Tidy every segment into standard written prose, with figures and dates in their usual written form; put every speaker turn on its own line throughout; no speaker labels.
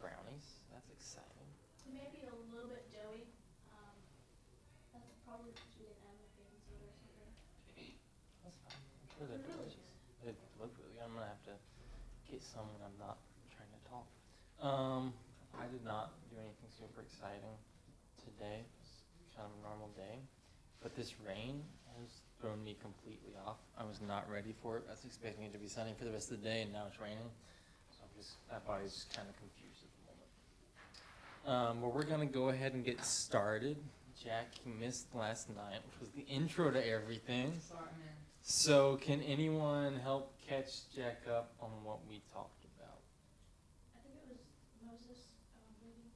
brownies. That's exciting.
It may be a little bit doughy. That's probably because we didn't have enough baking soda or something.
That's fine. I'm sure they're
They're really
delicious.
good.
They look really good. I'm gonna have to get some when I'm not trying to talk. I did not do anything super exciting today. It's kind of a normal day. But this rain has thrown me completely off. I was not ready for it. I was expecting it to be sunny for the rest of the day, and now it's raining. So that body's just kind of confused at the moment. But we're gonna go ahead and get started. Jack, you missed last night, which was the intro to everything.
Sorry, man.
So can anyone help catch Jack up on what we talked about?
I think it was Moses leading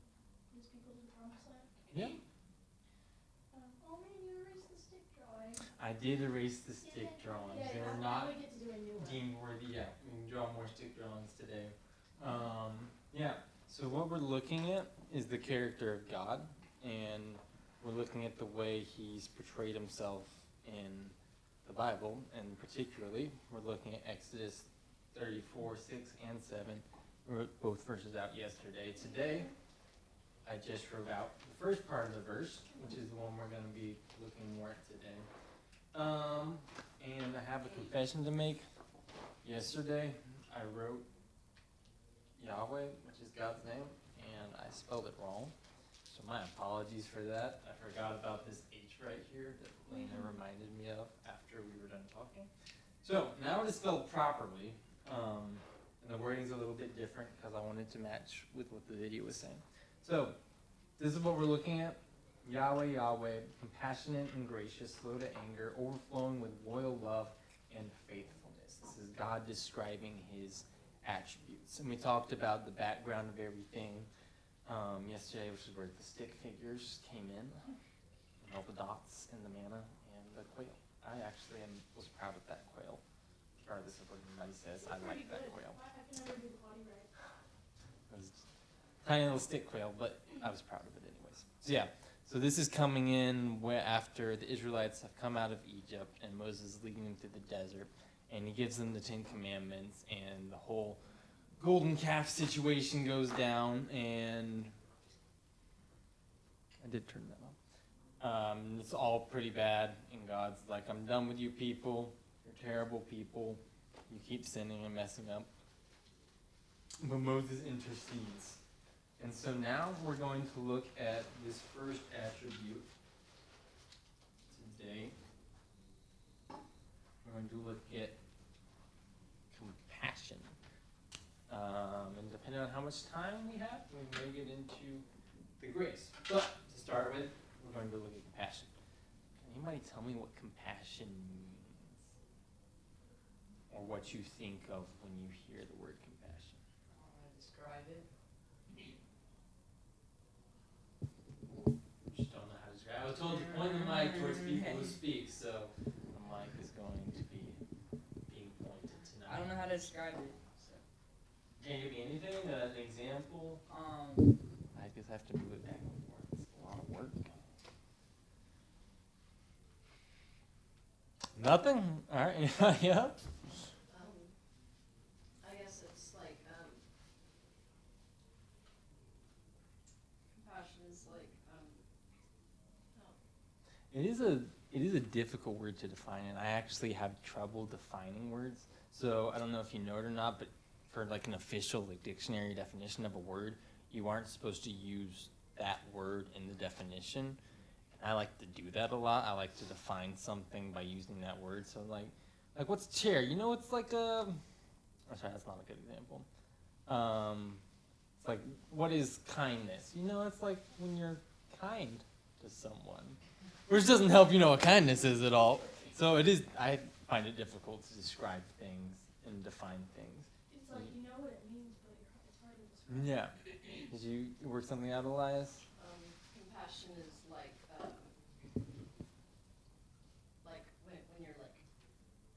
his people to the promised land.
Yeah.
Oh man, you erased the stick drawing.
I did erase the stick drawings.
Yeah,
They were
now
not
we get to do a new one.
deemed worthy yet. We can draw more stick drawings today. Yeah. So what we're looking at is the character of God, and we're looking at the way he's portrayed himself in the Bible, and particularly we're looking at Exodus 34, 6, and 7. We wrote both verses out yesterday. Today, I just wrote out the first part of the verse, which is the one we're going to be looking more at today. And I have a confession to make. Yesterday, I wrote Yahweh, which is God's name, and I spelled it wrong. So my apologies for that. I forgot about this H right here that Lena reminded me of after we were done talking. So now it is spelled properly, and the wording's a little bit different because I wanted to match with what the video was saying. So this is what we're looking at. Yahweh, Yahweh, compassionate and gracious, slow to anger, overflowing with loyal love and faithfulness. This is God describing his attributes. And we talked about the background of everything yesterday, which is where the stick figures came in, and all the dots and the manna and the quail. I actually was proud of that quail. Regardless of what anybody says, I like that quail.
I can never do the body right.
It was a tiny little stick quail, but I was proud of it anyways. So yeah, so this is coming in where after the Israelites have come out of Egypt and Moses is leading them through the desert, and he gives them the 10 Commandments, and the whole golden calf situation goes down, and I did turn that on. It's all pretty bad, and God's like, I'm done with you people. You're terrible people. You keep sinning and messing up. But Moses intercedes. And so now we're going to look at this first attribute today. We're going to look at compassion. And depending on how much time we have, we may get into the grace. But to start with, we're going to look at compassion. Can anybody tell me what compassion means? Or what you think of when you hear the word compassion?
I don't know how to describe it.
Just don't know how to describe it. I was told to point the mic towards people who speak, so the mic is going to be being pointed tonight.
I don't know how to describe it. So.
Can you give me anything? An example? I guess I have to move it back and forth. It's a lot of work. Nothing? All right. Yeah.
I guess it's like compassion is like
It is a difficult word to define, and I actually have trouble defining words. So I don't know if you know it or not, but for like an official like dictionary definition of a word, you aren't supposed to use that word in the definition. And I like to do that a lot. I like to define something by using that word. So like what's chair? You know, it's like a. I'm sorry, that's not a good example. It's like, what is kindness? You know, it's like when you're kind to someone. Which doesn't help you know what kindness is at all. So it is, I find it difficult to describe things and define things.
It's like you know what it means, but it's hard to describe.
Yeah. Did you work something out, Elias?
compassion is like when you're like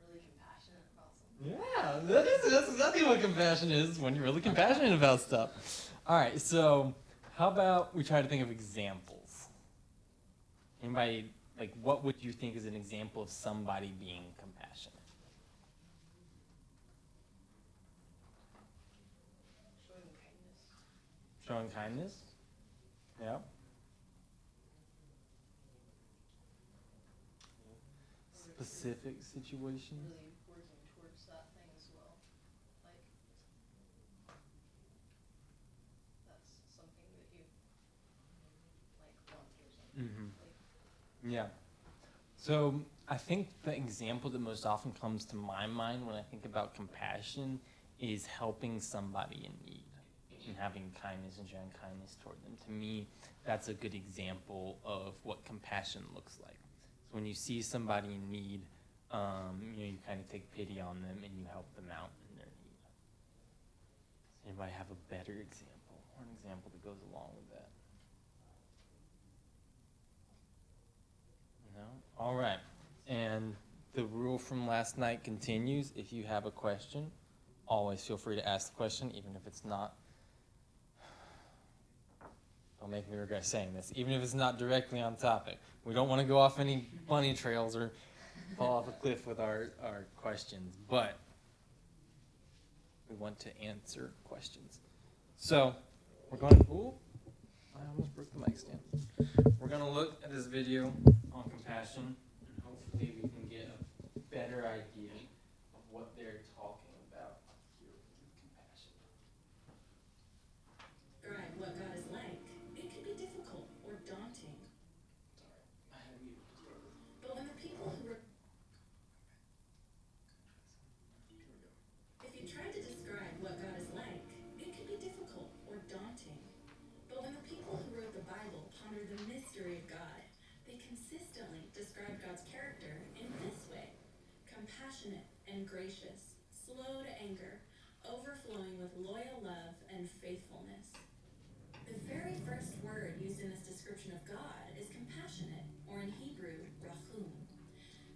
really compassionate about something.
Yeah, that's exactly what compassion is, when you're really compassionate about stuff. All right, so how about we try to think of examples? Anybody, like, what would you think is an example of somebody being compassionate?
Showing kindness.
Showing kindness. Yeah. Specific situations.
Really working towards that thing as well. Like, that's something that you, like, want or something.
Mm-hmm.
Like,
Yeah. So I think the example that most often comes to my mind when I think about compassion is helping somebody in need and having kindness and showing kindness toward them. To me, that's a good example of what compassion looks like. So when you see somebody in need, you kind of take pity on them and you help them out in their need. Does anybody have a better example or an example that goes along with that? No? All right. And the rule from last night continues. If you have a question, always feel free to ask the question, even if it's not, don't make me regret saying this, even if it's not directly on topic. We don't want to go off any bunny trails or fall off a cliff with our questions, but we want to answer questions. So we're going to, ooh, I almost broke the mic stand. We're going to look at this video on compassion, and hopefully we can get a better idea of what they're talking about here with compassion.
Describe what God is like. It can be difficult or daunting.
Sorry, I had to mute it to start with.
But when the people who were,
Here we go.
if you tried to describe what God is like, it can be difficult or daunting. But when the people who wrote the Bible pondered the mystery of God, they consistently described God's character in this way: compassionate and gracious, slow to anger, overflowing with loyal love and faithfulness. The very first word used in this description of God is compassionate, or in Hebrew, rahum.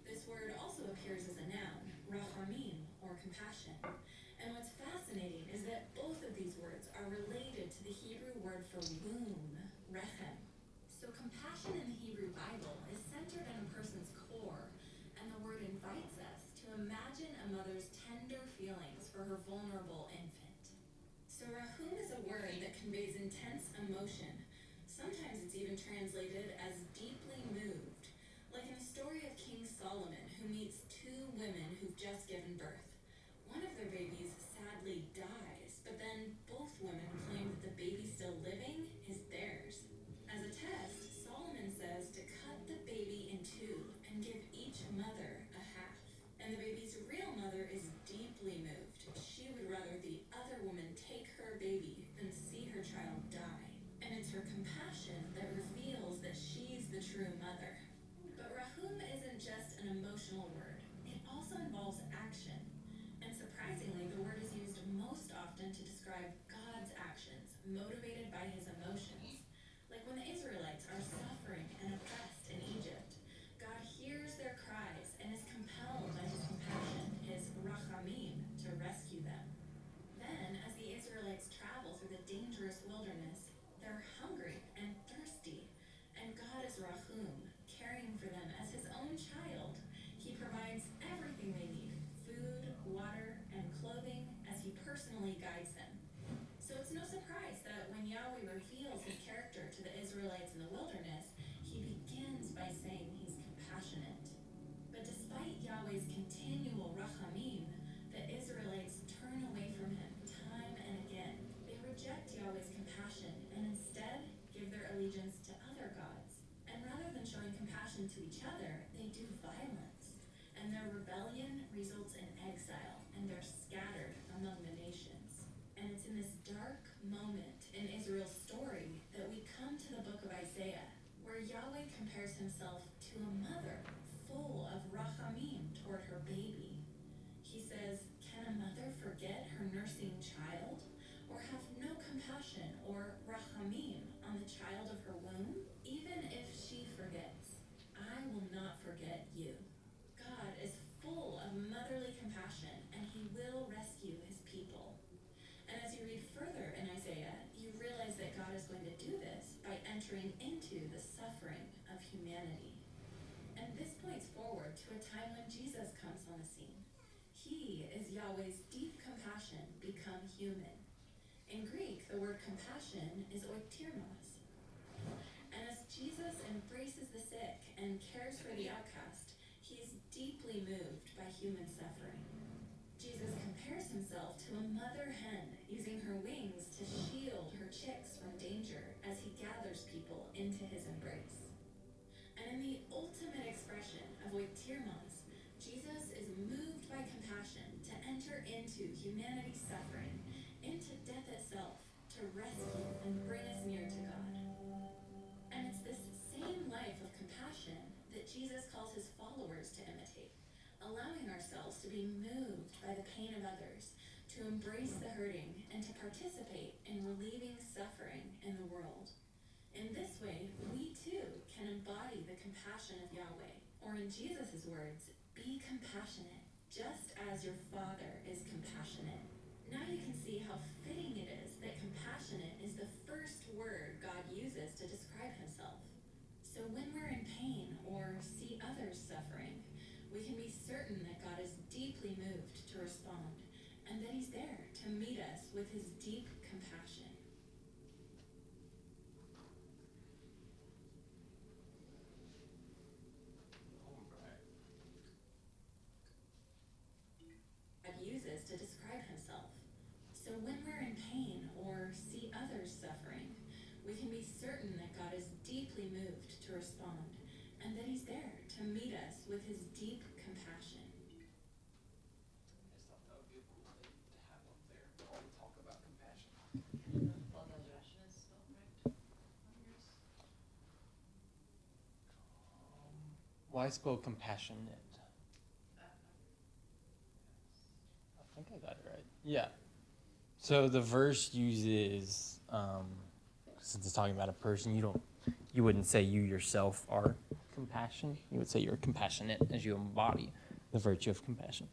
This word also appears as a noun, rahamim, or compassion. And what's fascinating is that both of these words are related to the Hebrew word for womb, rechem. So compassion in the Hebrew Bible is centered in a person's core, and the word invites us to imagine a mother's tender feelings for her vulnerable infant. So rahum is a word that conveys intense emotion. Sometimes it's even translated as deeply moved, like in the story of King Solomon, who meets two women who've just given birth. One of their babies sadly dies, but then both women claim that the baby still living is theirs. As a test, Solomon says to cut the baby in two and give each mother a half. And the baby's real mother is deeply moved. She would rather the other woman take her baby than see her child die. And it's her compassion that reveals that she's the true mother. But rahum isn't just an emotional word. It also involves action. And surprisingly, the word is used most often to describe God's actions, motivated by his emotions. Like when the Israelites are suffering and oppressed in Egypt, God hears their cries and is compelled by his compassion, his rachamim, to rescue them. Then, as the Israelites travel through the dangerous wilderness, they're hungry and thirsty, and God is rahum, caring for them as his own child. He provides everything they need: food, water, and clothing, as he personally guides them. So it's no surprise that when Yahweh reveals his character to the Israelites in the wilderness, he begins by saying he's compassionate. But despite Yahweh's continual rachamim, the Israelites turn away from him time and again. They reject Yahweh's compassion and instead give their allegiance to other gods. And rather than showing compassion to each other, they do violence. And their rebellion results in exile, and they're scattered among the nations. And it's in this dark moment in Israel's story that we come to the book of Isaiah, where Yahweh compares himself to a mother full of rachamim toward her baby. He says, "Can a mother forget her nursing child, or have no compassion or rachamim on the child of her womb? Even if she forgets, I will not forget you." God is full of motherly compassion, and he will rescue his people. And as you read further in Isaiah, you realize that God is going to do this by entering into the suffering of humanity. And this points forward to a time when Jesus comes on the scene. He is Yahweh's deep compassion become human. In Greek, the word word compassion is oiktirmos. And as Jesus embraces the sick and cares for the outcast, he is deeply moved by human suffering. Jesus compares himself to a mother hen using her wings to shield her chicks from danger as he gathers people into his embrace. And in the ultimate expression of oiktirmos, Jesus is moved by compassion to enter into humanity's suffering, into death itself, to rescue and bring us near to God. And it's this same life of compassion that Jesus calls his followers to imitate, allowing ourselves to be moved by the pain of others, to embrace the hurting, and to participate in relieving suffering in the world. In this way, we too can embody the compassion of Yahweh, or in Jesus' words, be compassionate, just as your Father is compassionate. Now you can see how fitting it is that compassionate is the first word God uses to describe himself. So when we're in pain or see others suffering, we can be certain that God is deeply moved to respond, and that he's there to meet us with his deep compassion. God uses to describe himself. So when we're in pain or see others suffering, we can be certain that God is deeply moved to respond, and that he's there to meet us with his deep compassion.
I just thought that would be a cool thing to have up there while we talk about compassion.
Thought that was Russian is spelled right on yours.
Why spell compassionate? I think I got it right. Yeah. So the verse uses, since it's talking about a person, you wouldn't say you yourself are compassion. You would say you're compassionate as you embody the virtue of compassion.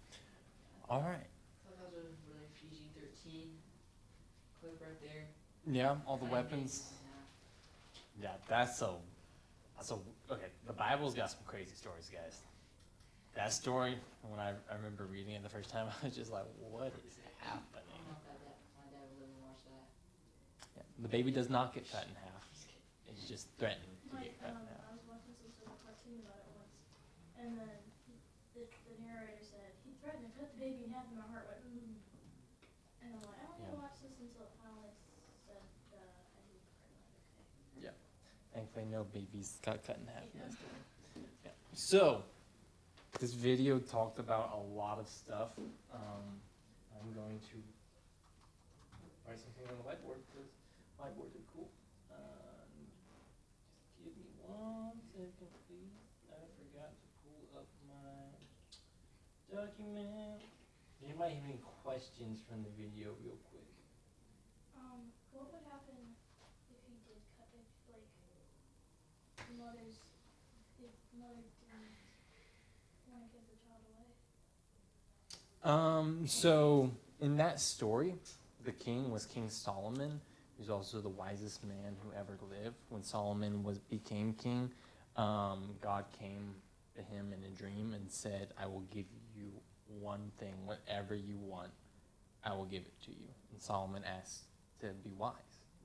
All right.
I thought that was a really PG-13 clip right there.
Yeah, all the
Cutting
weapons.
babies in half.
Yeah, that's okay. The Bible's got some crazy stories, guys. That story, when I remember reading it the first time, I was just like, what is
I don't
happening?
know if my dad would live and watch that.
Yeah, the baby does not get cut in half. It's just threatened to
Like,
get cut in half.
I was watching some sort of cartoon about it once, and then the narrator said, he threatened to cut the baby in half, and my heart went, mm. And I'm like, I don't need to watch this until it finally said, I need to okay.
Yeah. Thankfully, no babies got cut in half in that story. Yeah. So, this video talked about a lot of stuff. I'm going to write something on the whiteboard because whiteboards are cool. Just give me 1 second, please. I forgot to pull up my document. Anybody have any questions from the video real quick?
What would happen if he did cut it, like, if mother didn't want to give the child away?
So in that story, the king was King Solomon, who's also the wisest man who ever lived. When Solomon became king, God came to him in a dream and said, I will give you one thing, whatever you want, I will give it to you. And Solomon asked to be wise.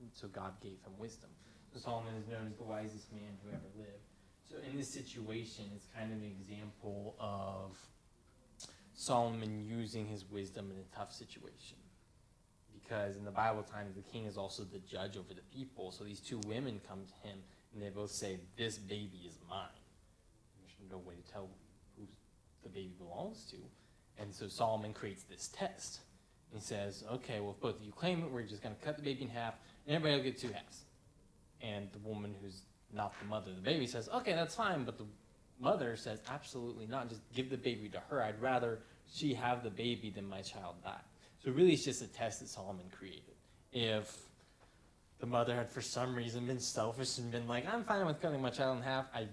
And so God gave him wisdom. So Solomon is known as the wisest man who ever lived. So in this situation, it's kind of an example of Solomon using his wisdom in a tough situation. Because in the Bible times, the king is also the judge over the people. So these two women come to him, and they both say, this baby is mine. There's no way to tell who the baby belongs to. And so Solomon creates this test. He says, okay, well, if both of you claim it, we're just going to cut the baby in half, and everybody will get 2 halves. And the woman who's not the mother of the baby says, okay, that's fine. But the mother says, absolutely not. Just give the baby to her. I'd rather she have the baby than my child die. So really it's just a test that Solomon created. If the mother had for some reason been selfish and been like, I'm fine with cutting my child in half, I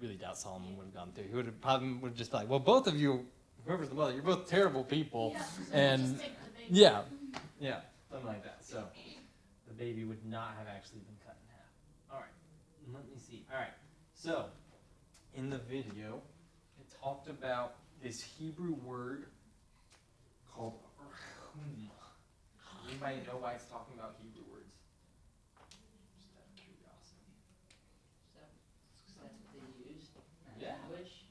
really doubt Solomon would have gone through. He would have probably just been like, well, both of you, whoever's the mother, you're both terrible people.
Yeah.
And
Just take the baby.
yeah, something like that. So the baby would not have actually been cut in half. All right, let me see. All right, so in the video, it talked about this Hebrew word called rahum. Anybody know why it's talking about Hebrew words? Just out of curiosity.
So, that's what they use.
Yeah.
Language.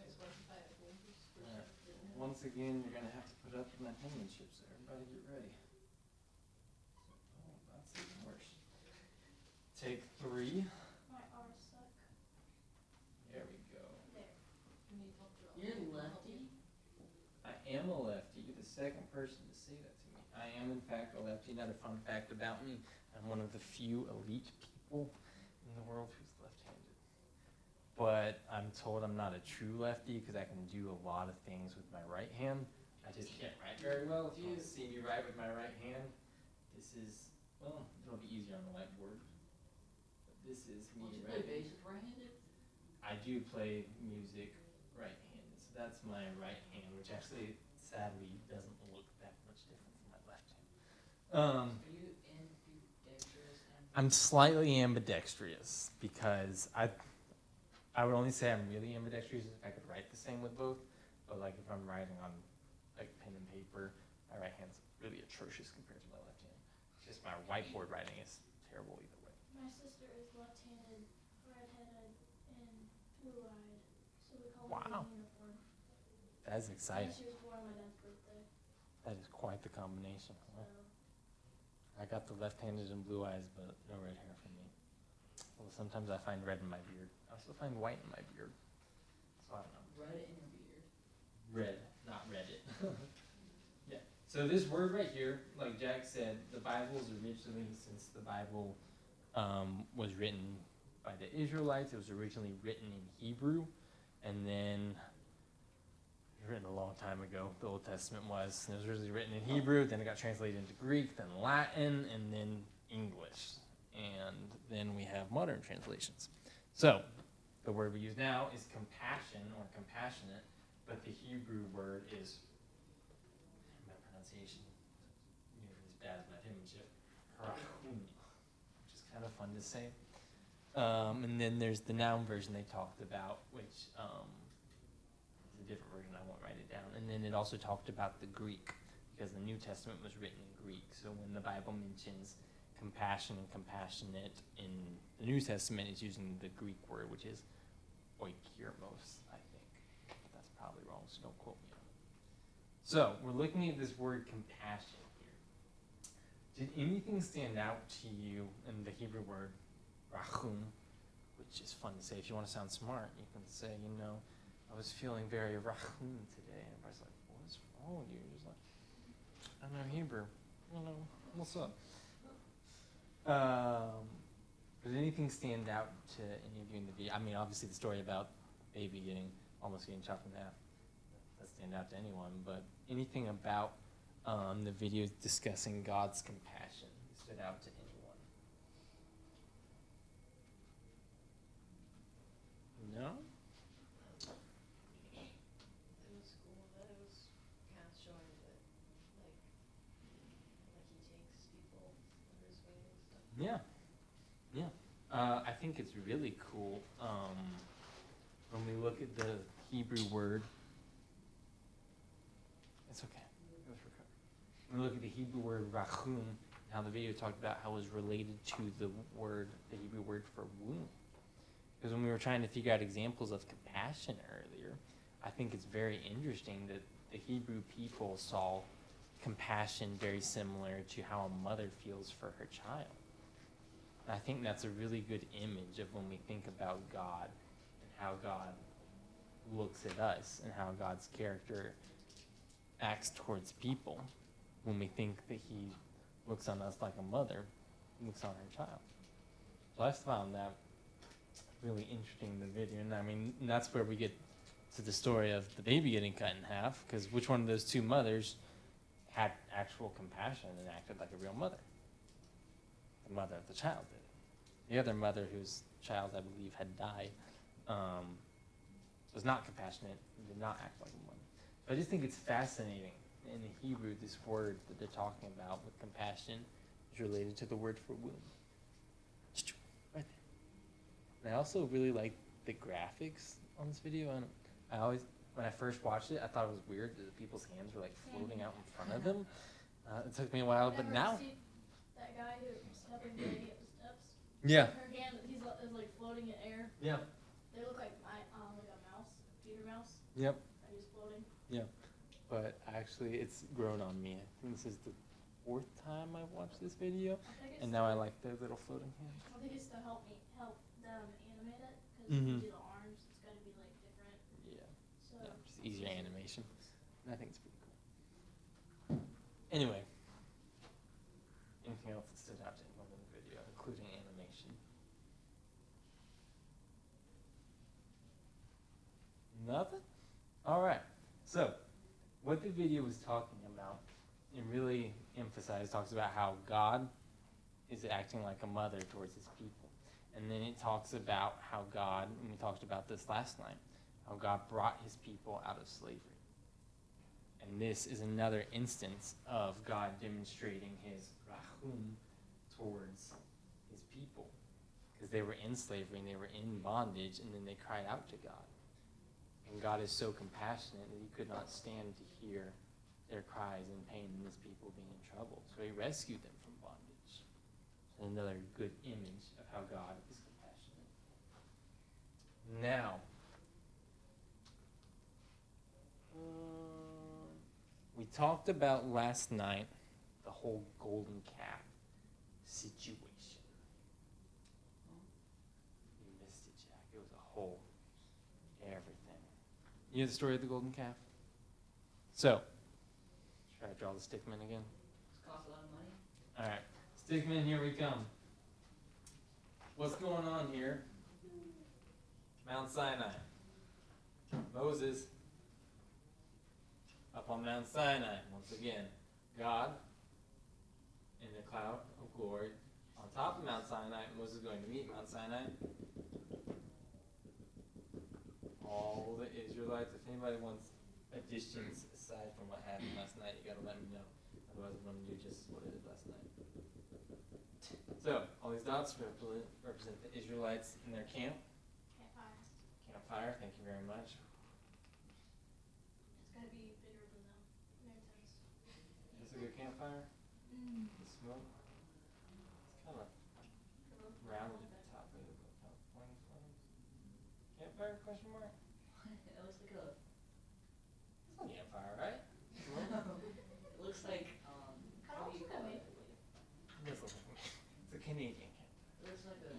That's what the Bible is
Yeah.
written in.
Once again, you're gonna have to put up my penmanship, so everybody get ready. Oh, that's even worse. Take 3.
My R's suck.
There we go.
There.
You need help drawing.
You're
I'll help
lefty?
I am a lefty. You're the second person to say that to me. I am, in fact, a lefty. Another fun fact about me, I'm one of the few elite people in the world who's left-handed. But I'm told I'm not a true lefty because I can do a lot of things with my right hand. I just can't write very well. If you see me write with my right hand, this is, well, it'll be easier on the whiteboard. But this is me
Don't you play
writing.
bass with right-handed?
I do play music right-handed, so that's my right hand, which actually sadly doesn't look that much different from my left hand.
Are you ambidextrous?
I'm slightly ambidextrous because I would only say I'm really ambidextrous if I could write the same with both, but like if I'm writing on like pen and paper, my right hand's really atrocious compared to my left hand. Just my whiteboard writing is terrible either way.
My sister is left-handed, red-headed, and blue-eyed, so we call
Wow.
her the unicorn.
That's
And
exciting.
she was born on my dad's birthday,
That is quite the combination.
so.
Well, I got the left-handed and blue eyes, but no red hair for me. Well, sometimes I find red in my beard. I also find white in my beard. So I don't know.
Write it in your beard.
Red, not Reddit. Yeah. So this word right here, like Jack said, the Bible is originally, since the Bible was written by the Israelites, it was originally written in Hebrew, and then written a long time ago. The Old Testament was. It was originally written in Hebrew, then it got translated into Greek, then Latin, and then English. And then we have modern translations. So the word we use now is compassion or compassionate, but the Hebrew word is, my pronunciation nearly as bad as my penmanship, rachum, which is kind of fun to say. And then there's the noun version they talked about, which is a different version. I won't write it down. And then it also talked about the Greek, because the New Testament was written in Greek. So when the Bible mentions compassion and compassionate in the New Testament, it's using the Greek word, which is oikirmos, I think. That's probably wrong, so don't quote me on it. So we're looking at this word compassion here. Did anything stand out to you in the Hebrew word rachum, which is fun to say? If you want to sound smart, you can say, you know, I was feeling very rachum today. And everybody's like, what's wrong with you? You're just like, I know Hebrew. I don't know. What's up? Did anything stand out to any of you in the video? I mean, obviously the story about baby almost getting chopped in half, that stand out to anyone, but anything about the video discussing God's compassion stood out to anyone? No?
It was cool that it was kind of showing that, like he takes people under his wing and stuff.
Yeah. Yeah. I think it's really cool when we look at the Hebrew word. It's okay. It was recovered. When we look at the Hebrew word rachum, how the video talked about how it was related to the Hebrew word for womb. Because when we were trying to figure out examples of compassion earlier, I think it's very interesting that the Hebrew people saw compassion very similar to how a mother feels for her child. I think that's a really good image of when we think about God and how God looks at us and how God's character acts towards people. When we think that he looks on us like a mother looks on her child. So I found that really interesting in the video. And I mean, that's where we get to the story of the baby getting cut in half, because which one of those two mothers had actual compassion and acted like a real mother? The mother of the child did. The other mother, whose child I believe had died, was not compassionate and did not act like a mother. So I just think it's fascinating in the Hebrew, this word that they're talking about with compassion is related to the word for womb. Right there. And I also really like the graphics on this video. And when I first watched it, I thought it was weird that the people's hands were like floating out in front of them. It took me a while, but
Ever
now,
see that guy who's helping the lady up the steps?
yeah,
Her hand, is like floating in air.
yeah,
They look like like a mouse, Peter Mouse,
yep,
and he's floating.
yep. But actually, it's grown on me. I think this is the 4th time I've watched this video,
I think it's
and now I like the little floating hands.
I think it's to help them animate it, because
Mhm.
you do the arms, it's gotta be like different.
Yeah,
So
yeah, just easier animation. And I think it's pretty cool. Anyway, anything else that stood out to anyone in the video, including animation? Nothing? All right. So, what the video was talking about, it really talks about how God is acting like a mother towards his people. And then it talks about how God, and we talked about this last night, how God brought his people out of slavery. And this is another instance of God demonstrating his rahum towards his people. Because they were in slavery and they were in bondage, and then they cried out to God. And God is so compassionate that he could not stand to hear their cries and pain and his people being in trouble. So he rescued them from bondage. Another good image of how God is compassionate. Now, we talked about last night the whole golden calf situation. You missed it, Jack. It was a whole everything. You know the story of the golden calf? So, should I draw the stickman again?
It's cost a lot of money.
All right, stickman, here we come. What's going on here? Mount Sinai. Moses up on Mount Sinai once again. God in the cloud of glory on top of Mount Sinai. Moses is going to meet Mount Sinai. All the Israelites. If anybody wants additions aside from what happened last night, you gotta let me know. Otherwise, I'm gonna do just what I did last night. So, all these dots represent the Israelites in their camp.
Campfire.
Campfire, thank you very much.
It's gotta be bigger than them. Many times.
Is this a good campfire? The smoke? It's kind of rounded at the top. Maybe the top pointy flames. Campfire, question mark?
It looks like a,
It's not a campfire, right?
it looks like,
Kind
what
of
do you
also
call
got
it?
It does look like it's a Canadian campfire.
It looks like a,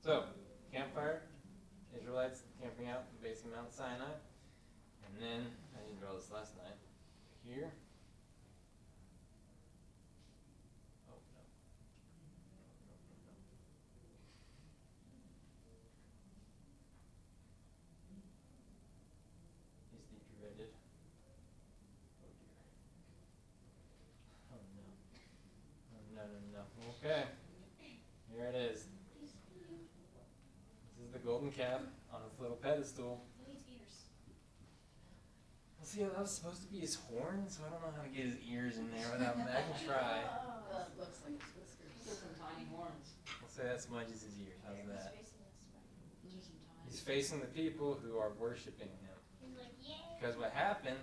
So, campfire, Israelites camping out at the base of Mount Sinai. And then, I didn't draw this last night, here. Oh, no. No. Is the dreaded. Oh dear. Oh no. Oh no. Okay. Here it is. This is the golden calf on its little pedestal.
It needs ears.
Well, see, that was supposed to be his horn, so I don't know how to get his ears in there without I can try.
that looks like his whiskers. Those are some tiny horns.
We'll say that smudges his ears. How's that?
He's facing this way.
Those are some tiny.
He's facing the people who are worshiping him.
He's like, yeah.
Because what happened,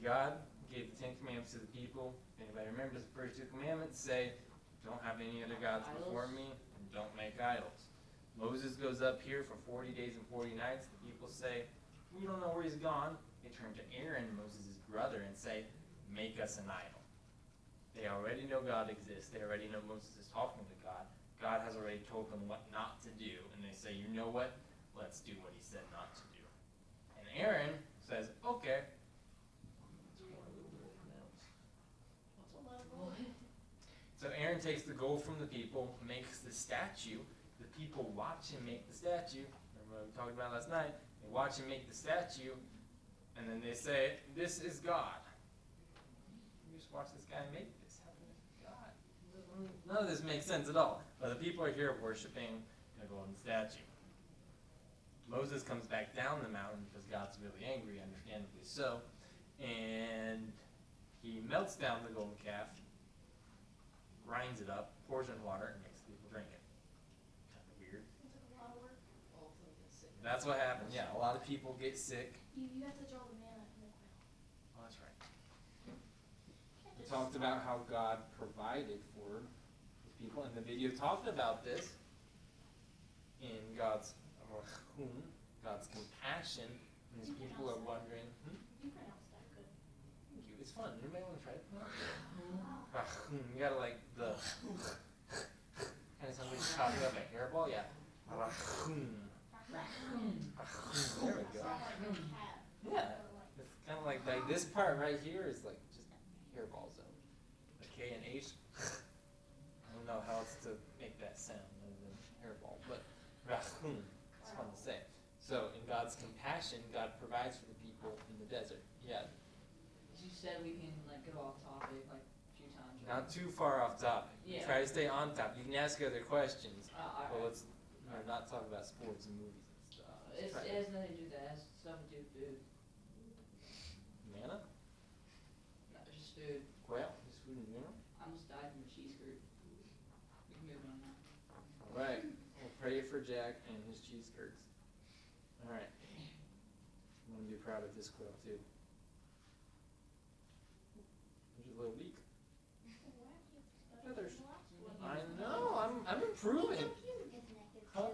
God gave the 10 Commandments to the people. If anybody remembers, the first 2 commandments say, don't have any other gods before me, and don't make idols. Moses goes up here for 40 days and 40 nights. The people say, we don't know where he's gone. They turn to Aaron, Moses' brother, and say, make us an idol. They already know God exists. They already know Moses is talking to God. God has already told them what not to do. And they say, you know what? Let's do what he said not to do. And Aaron says, okay. So Aaron takes the gold from the people, makes the statue. The people watch him make the statue. Remember what we talked about last night? They watch him make the statue, and then they say, this is God. You just watch this guy make this. How can this be God? None of this makes sense at all. But the people are here worshiping a golden statue. Moses comes back down the mountain because God's really angry, understandably so. And he melts down the golden calf, grinds it up, pours it in water, and makes the people drink it. Kind of weird.
It took a lot of work.
All of them get sick.
That's what happened. Yeah, a lot of people get sick.
You have to draw the manna in the quail.
Oh, that's right. talked about how God provided for his people, and the video talked about this in God's rachum, God's compassion, and his people are wondering,
You pronounced that good.
thank you, it's fun. Anybody want to try it? Rachum, you gotta like the kind of sounds like you're talking about a hairball, yeah. Rachum. There we go. Yeah, it's kind of like this part right here is like just hairball zone. The K and H. I don't know how else to make that sound other than hairball, but rachum. It's fun to say. So in God's compassion, God provides for the people in the desert. Yeah,
You said we can like go off topic like a few times. Right?
not too far off topic.
Yeah.
Try to stay on topic. You can ask other questions,
Alright.
but let's not talk about sports and movies and stuff. Let's try
It has nothing to do with that. It has stuff to do with food.
manna,
Not just food.
quail, just food in general.
I almost died from a cheese curd. We can move on now.
All right, we'll pray for Jack and his cheese curds. All right, I'm gonna be proud of this quail too. He's a little weak. Feathers. I know. I'm improving. Huh?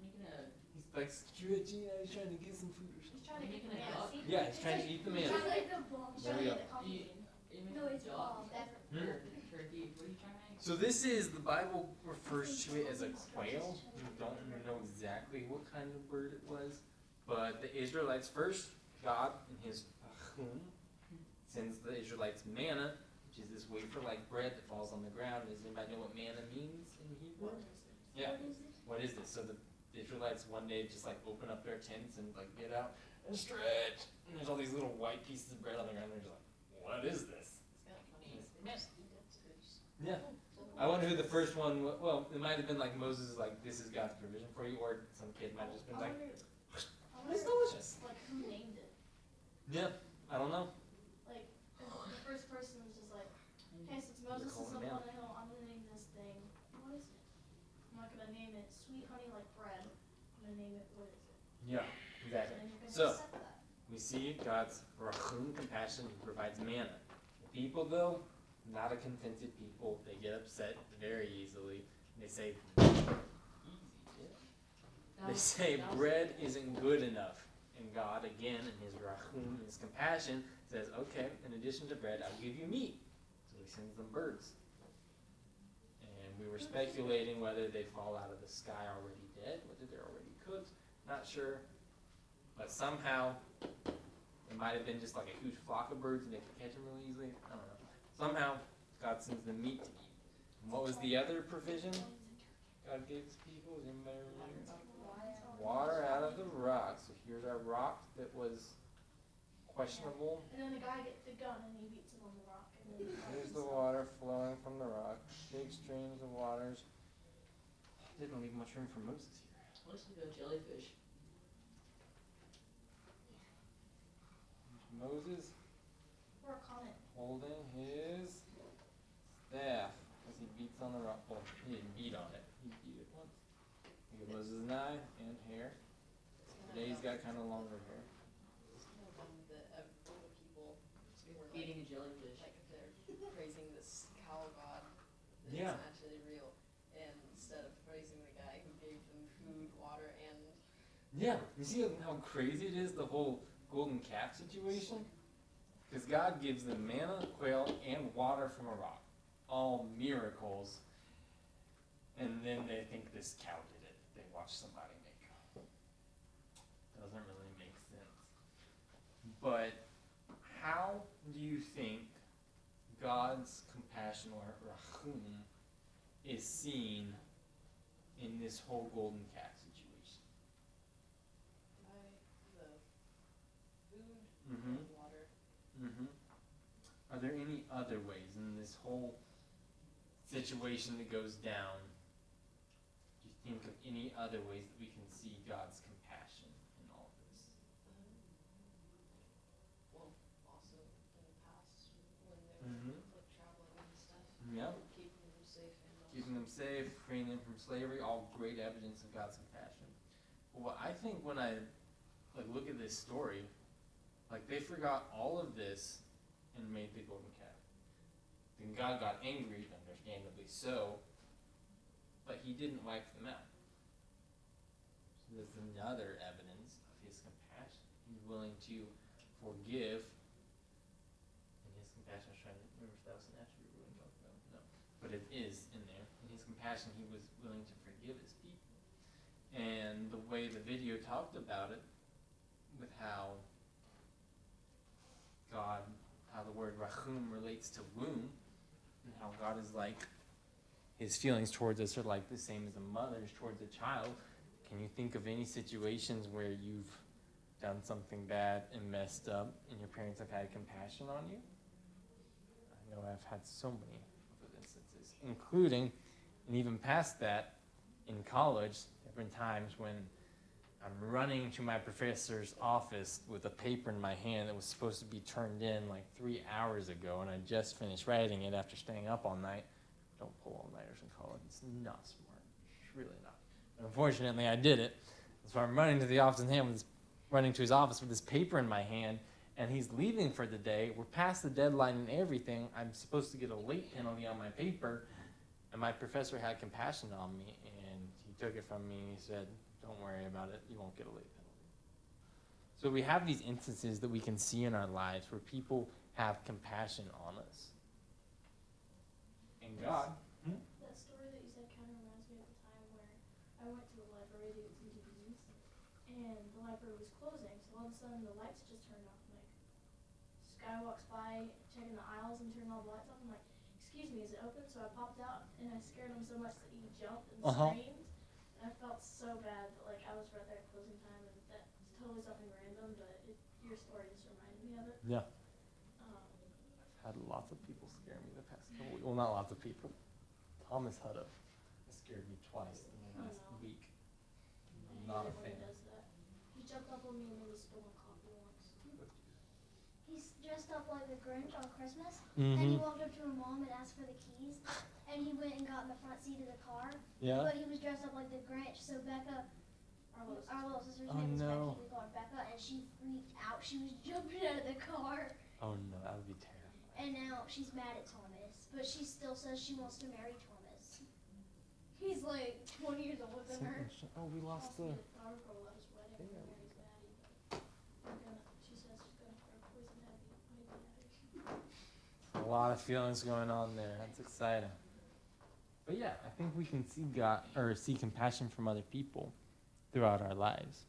You're gonna.
He's like stretching. He's trying to get some food or
He's
something.
trying to get the
Making a
man.
duck?
See?
Yeah, he's trying to eat the man.
He's trying to get the ball. He's
There
trying
we
to
go.
get the coffee
You,
bean.
you make
No,
a
it's
duck.
ball. That's
Turkey. What are you trying to make?
So this is the Bible refers to it as a quail. We don't know exactly what kind of bird it was, but the Israelites first, God in His achum sends the Israelites manna, which is this wafer-like bread that falls on the ground. Does anybody know what manna means in Hebrew? Yeah. What is this? So the Israelites one day just like open up their tents and like get out and stretch, and there's all these little white pieces of bread on the ground. And they're just like, what is this?
It's kind of funny.
Yeah. I wonder who the first one. Well, it might have been like Moses, like this is God's provision for you, or some kid might have just been like, it's delicious.
Like, who named it?
Yeah, I don't know.
Like, the first person was just like, hey, since Moses is
calling
up
it
on the hill, I'm gonna name this thing. What is it? I'm not gonna name it sweet honey like bread. I'm gonna name it, what is it?
Yeah,
And
exactly.
then you're gonna
So-
accept that.
We see God's rachum, compassion. He provides manna. The people, though, not a contented people. They get upset very easily. They say, bread isn't good enough. And God, again, in His rachum, His compassion, says, okay, in addition to bread, I'll give you meat. So He sends them birds. And we were speculating whether they fall out of the sky already dead, whether they're already cooked. Not sure. But somehow, it might have been just like a huge flock of birds and they could catch them really easily. I don't know. Somehow, God sends them meat to eat. And what was the other provision God gave His people? Does anybody remember? Water out of the rock. So here's our rock that was questionable.
And then the guy gets the gun and he beats him on the rock. And then
Here's the water flowing from the rock. Big streams of waters. Didn't leave much room for Moses here.
Looks like a jellyfish.
Moses
Or a comet.
holding his staff as he beats on the rock. Well, he didn't beat on it. He beat it once. Look at Moses' eye and hair. Today he's got kind of longer hair.
It's kind of dumb that all the people were
Eating a jellyfish.
like they're praising this cow god that
Yeah.
isn't actually real, and instead of praising the guy who gave them food, water, and
Yeah, you see how crazy it is, the whole golden calf situation? Because God gives them manna, quail, and water from a rock. All miracles. And then they think this cow did it. They watch somebody make it. Doesn't really make sense. But how do you think God's compassion or rachum is seen in this whole golden calf situation?
by the food
Mm-hmm.
and water.
Mm-hmm. Are there any other ways in this whole situation that goes down? Do you think of any other ways that we can see God's compassion in all of this?
Well, also in the past when they were
Mhm.
like traveling and stuff,
Yep.
keeping them safe and also
Keeping them safe, freeing them from slavery, all great evidence of God's compassion. But what I think when I look at this story, like they forgot all of this and made the golden calf. Then God got angry, understandably so, but he didn't wipe them out. So there's another evidence of his compassion. He's willing to forgive. And his compassion, I was trying to remember if that was an attribute we were talking about. No. But it is in there. In his compassion, he was willing to forgive his people. And the way the video talked about it, with how God, how the word rachum relates to womb, and how God is like, his feelings towards us are like the same as a mother's towards a child. Can you think of any situations where you've done something bad and messed up and your parents have had compassion on you? I know I've had so many of those instances, including, and even past that, in college, there have been times when I'm running to my professor's office with a paper in my hand that was supposed to be turned in like 3 hours ago, and I just finished writing it after staying up all night. Don't pull all-nighters in college. It's not smart. It's really not. But unfortunately, I did it. So I'm running to the office running to his office with this paper in my hand, and he's leaving for the day. We're past the deadline and everything. I'm supposed to get a late penalty on my paper, and my professor had compassion on me, and he took it from me, and he said, "Don't worry about it. You won't get a late penalty." So we have these instances that we can see in our lives where people have compassion on us. And God.
That story that you said kind of reminds me of the time where I went to the library to get some DVDs, and the library was closing, so all of a sudden the lights just turned off. I'm like, this guy walks by, checking the aisles and turning all the lights off. I'm like, excuse me, is it open? So I popped out, and I scared him so much that he jumped and screamed. And I felt so bad, but like I was right there at closing time, and that's totally something random, but your story just reminded me of it.
Yeah. I've had lots of people scare me the past couple weeks. Well, not lots of people. Thomas Hutto has scared me twice in the last week. I'm not a fan.
He does that. He jumped up on me and then he stole my coffee once.
He's dressed up like the Grinch on Christmas,
Mm-hmm.
and he walked up to her mom and asked for the keys, and he went and got in the front seat of the car.
Yeah.
But he was dressed up like the Grinch, so Becca, our little sister's
Oh,
name was
no.
Becky, we called her Becca, and she freaked out. She was jumping out of the car,
Oh no, that would be terrifying.
and now she's mad at Thomas, but she still says she wants to marry Thomas. He's like 20 years older than her.
Oh, we lost the.
The photographer will at his wedding and Mary's Maddie, but she says she's gonna throw poison at me.
A lot of feelings going on there. That's exciting. But yeah, I think we can see God or see compassion from other people throughout our lives.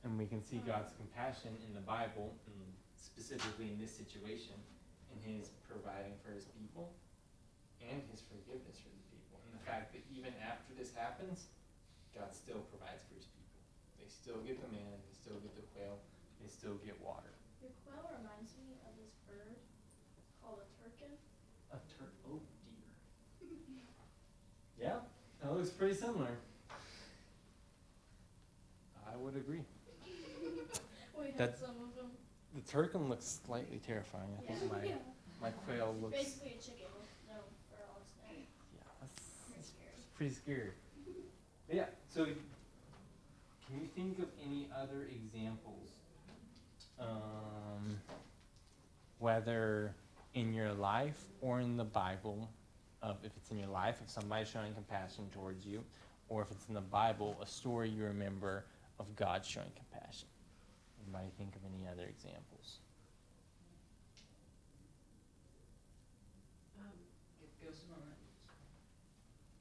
And we can see God's compassion in the Bible, and specifically in this situation, in his providing for his people and his forgiveness for the people. And the fact that even after this happens, God still provides for his people. They still get the manna, they still get the quail, they still get water.
Your quail reminds me of this bird called a turkin.
Oh dear. Yeah, that looks pretty similar. I would agree.
We had
That-
some of them.
The turkin looks slightly terrifying. I think my quail looks.
Basically a chicken with no fur on its neck.
Yeah,
Pretty
that's
scary.
pretty scary. But yeah, so can you think of any other examples, whether in your life or in the Bible, of if it's in your life, if somebody's showing compassion towards you, or if it's in the Bible, a story you remember of God showing compassion? Anybody think of any other examples?
Ghost moment.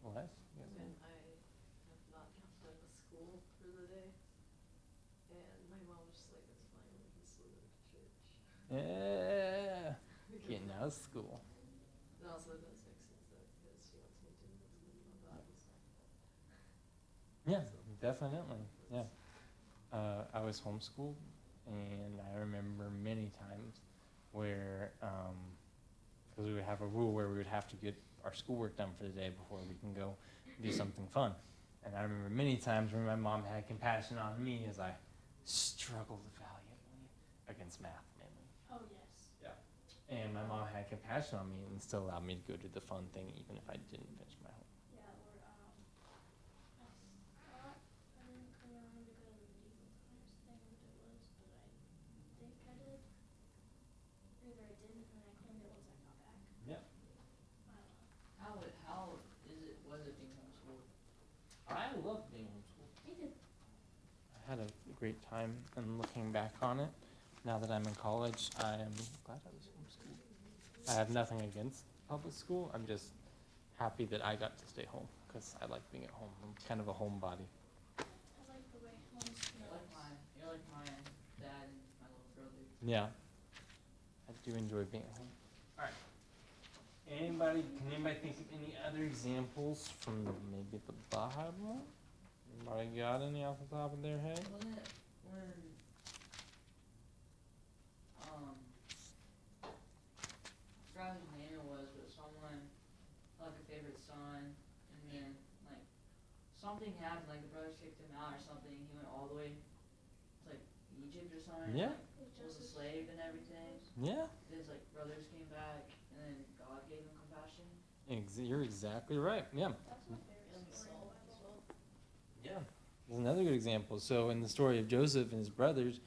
What?
And I have not kept up with school for the day. And my mom was just like, it's fine, we can still go to church.
Yeah, getting out of school.
It also does make sense though, because she wants me to listen to my Bible stuff.
Yeah, definitely. Yeah. I was homeschooled, and I remember many times where, because we would have a rule where we would have to get our schoolwork done for the day before we can go do something fun. And I remember many times where my mom had compassion on me as I struggled valiantly against math, mainly.
Oh, yes.
Yeah. And my mom had compassion on me and still allowed me to go do the fun thing even if I didn't finish my homework.
Yeah, or, I didn't come around to go to the medieval times thing, what it was, but I think I did. Either I did
I love being homeschooled.
Me too.
I had a great time, and looking back on it, now that I'm in college, I am glad I was homeschooled. I have nothing against public school. I'm just happy that I got to stay home because I like being at home. I'm kind of a homebody.
I like the way home smells.
You're like my dad and my little brother.
Yeah, I do enjoy being at home. All right. Can anybody think of any other examples from maybe the Bible? Anybody got any off the top of their head?
Wasn't it when I forgot whose name it was, but someone had like a favorite son, and then like something happened, like the brothers kicked him out or something. He went all the way to like Egypt or something.
Yeah.
Like, was a slave and everything.
Yeah.
His like brothers came back, and then God gave him compassion.
You're exactly right. Yeah.
That's my favorite
And
story in
Saul
the
as
Bible.
well.
Yeah. There's another good example. So in the story of Joseph and his brothers,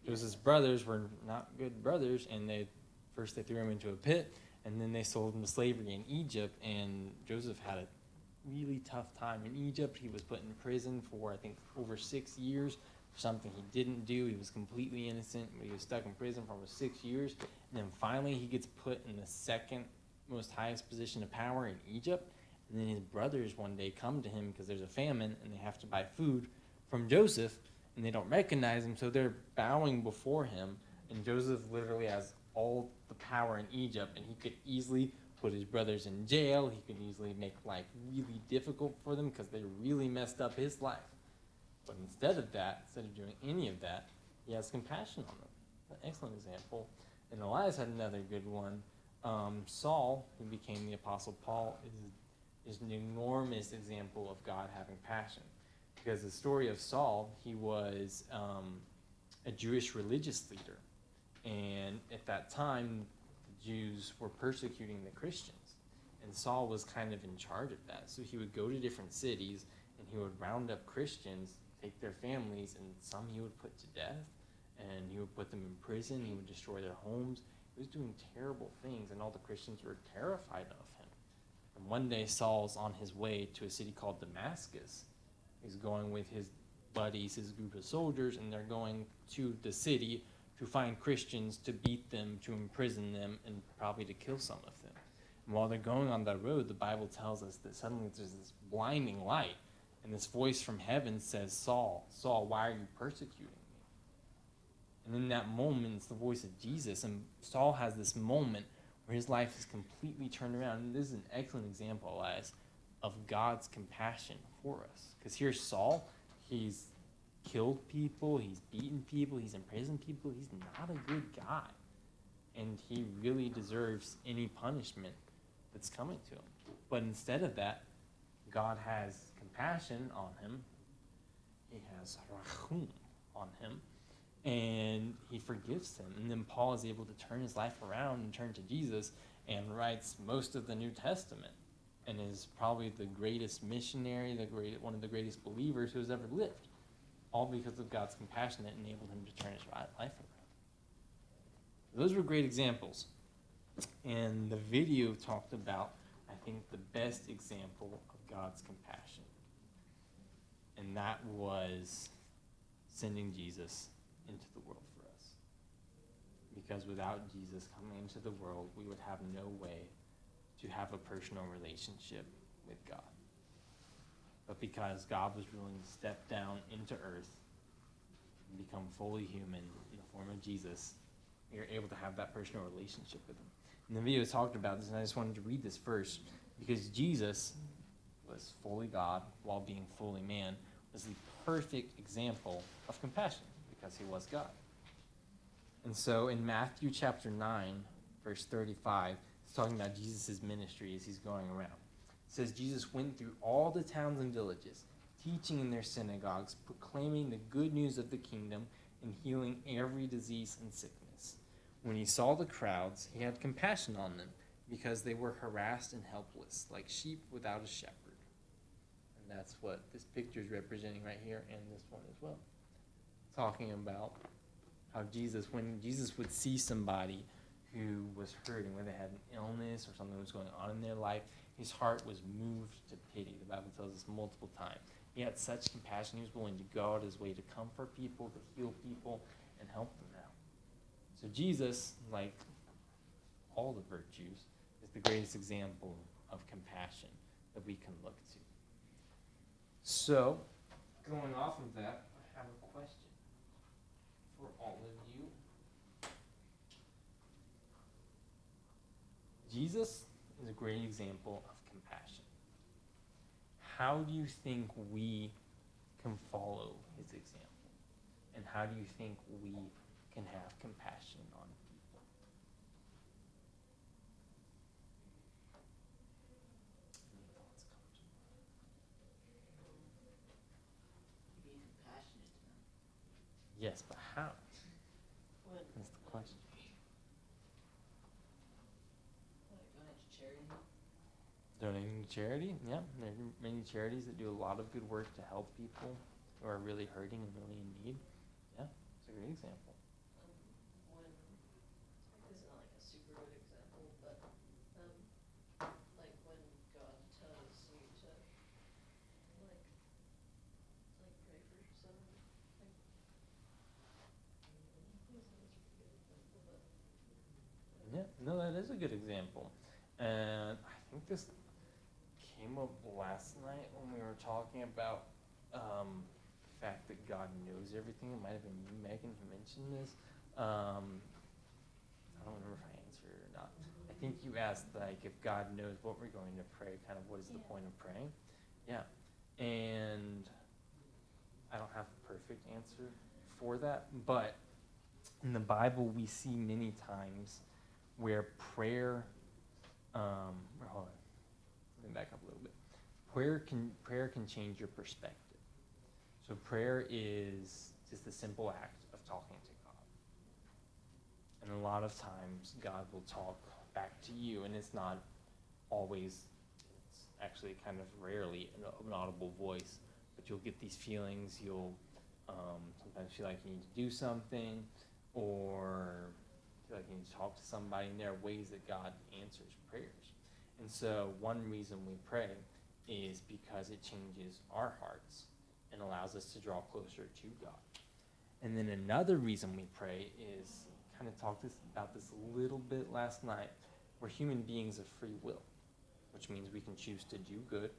Joseph's brothers were not good brothers, and they threw him into a pit, and then they sold him to slavery in Egypt. And Joseph had a really tough time in Egypt. He was put in prison for I think over 6 years for something he didn't do. He was completely innocent, but he was stuck in prison for over 6 years. And then finally he gets put in the second most highest position of power in Egypt. And then his brothers one day come to him because there's a famine and they have to buy food from Joseph, and they don't recognize him, so they're bowing before him. And Joseph literally has all the power in Egypt, and he could easily put his brothers in jail. He could easily make life really difficult for them because they really messed up his life. But instead of doing any of that, he has compassion on them. An excellent example. And Elias had another good one. Saul, who became the Apostle Paul, is an enormous example of God having passion. Because the story of Saul, he was a Jewish religious leader. And at that time, the Jews were persecuting the Christians. And Saul was kind of in charge of that. So he would go to different cities, and he would round up Christians, take their families, and some he would put to death. And he would put them in prison. He would destroy their homes. He was doing terrible things, and all the Christians were terrified of him. And one day, Saul's on his way to a city called Damascus. He's going with his buddies, his group of soldiers, and they're going to the city to find Christians, to beat them, to imprison them, and probably to kill some of them. And while they're going on that road, the Bible tells us that suddenly there's this blinding light, and this voice from heaven says, "Saul, Saul, why are you persecuting me?" And in that moment, it's the voice of Jesus, and Saul has this moment where his life is completely turned around. And this is an excellent example, Elias, of God's compassion for us. Because here's Saul, he's killed people, he's beaten people, he's imprisoned people, he's not a good guy. And he really deserves any punishment that's coming to him. But instead of that, God has compassion on him. He has rachum on him. And he forgives him. And then Paul is able to turn his life around and turn to Jesus and writes most of the New Testament and is probably the greatest missionary, one of the greatest believers who has ever lived, all because of God's compassion that enabled him to turn his life around. Those were great examples. And the video talked about, I think, the best example of God's compassion. And that was sending Jesus into the world for us. Because without Jesus coming into the world, we would have no way to have a personal relationship with God. But because God was willing to step down into earth and become fully human in the form of Jesus, we are able to have that personal relationship with him. And the video talked about this, and I just wanted to read this verse because Jesus was fully God while being fully man, was the perfect example of compassion because he was God. And so in Matthew chapter 9, verse 35, it's talking about Jesus' ministry as he's going around. It says, Jesus went through all the towns and villages, teaching in their synagogues, proclaiming the good news of the kingdom, and healing every disease and sickness. When he saw the crowds, he had compassion on them, because they were harassed and helpless, like sheep without a shepherd. And that's what this picture is representing right here, and this one as well. Talking about how when Jesus would see somebody who was hurting, whether they had an illness or something was going on in their life, his heart was moved to pity. The Bible tells us multiple times. He had such compassion. He was willing to go out his way to comfort people, to heal people, and help them out. So Jesus, like all the virtues, is the greatest example of compassion that we can look to. So, going off of that, I have a question for all of you. Jesus is a great example of compassion. How do you think we can follow his example? And how do you think we can have compassion on people? Any thoughts, comments?
Be compassionate to them.
Yes, but how?
When,
That's the question.
Like donate to charity.
Donating to charity, yeah. There are many charities that do a lot of good work to help people who are really hurting and really in need. Yeah, it's a great example.
when, this is not like a super good example, but, like when God tells you to, like pray for someone, like, this is a pretty good example, but.
Yeah, no, that is a good example. And I think this came up last night when we were talking about the fact that God knows everything. It might have been you, Megan, who mentioned this. I don't remember if I answered it or not. I think you asked, like, if God knows what we're going to pray, kind of what is the point of praying? Yeah. And I don't have a perfect answer for that, but in the Bible we see many times where prayer, hold on, let me back up a little bit. Prayer can change your perspective. So prayer is just a simple act of talking to God. And a lot of times God will talk back to you, and it's not always, it's actually kind of rarely an audible voice, but you'll get these feelings. You'll sometimes feel like you need to do something, or feel like you need to talk to somebody, and there are ways that God answers prayers. And so one reason we pray is because it changes our hearts and allows us to draw closer to God. And then another reason we pray is, kind of talked about this a little bit last night, we're human beings of free will, which means we can choose to do good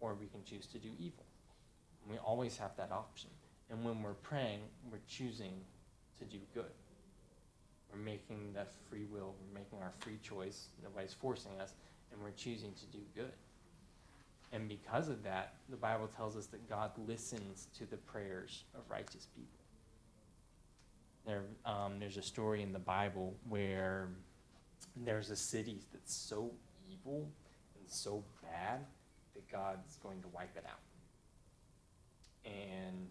or we can choose to do evil. And we always have that option. And when we're praying, we're choosing to do good. We're making that free will, we're making our free choice, nobody's forcing us, and we're choosing to do good. And because of that, the Bible tells us that God listens to the prayers of righteous people. There's a story in the Bible where there's a city that's so evil and so bad that God's going to wipe it out. And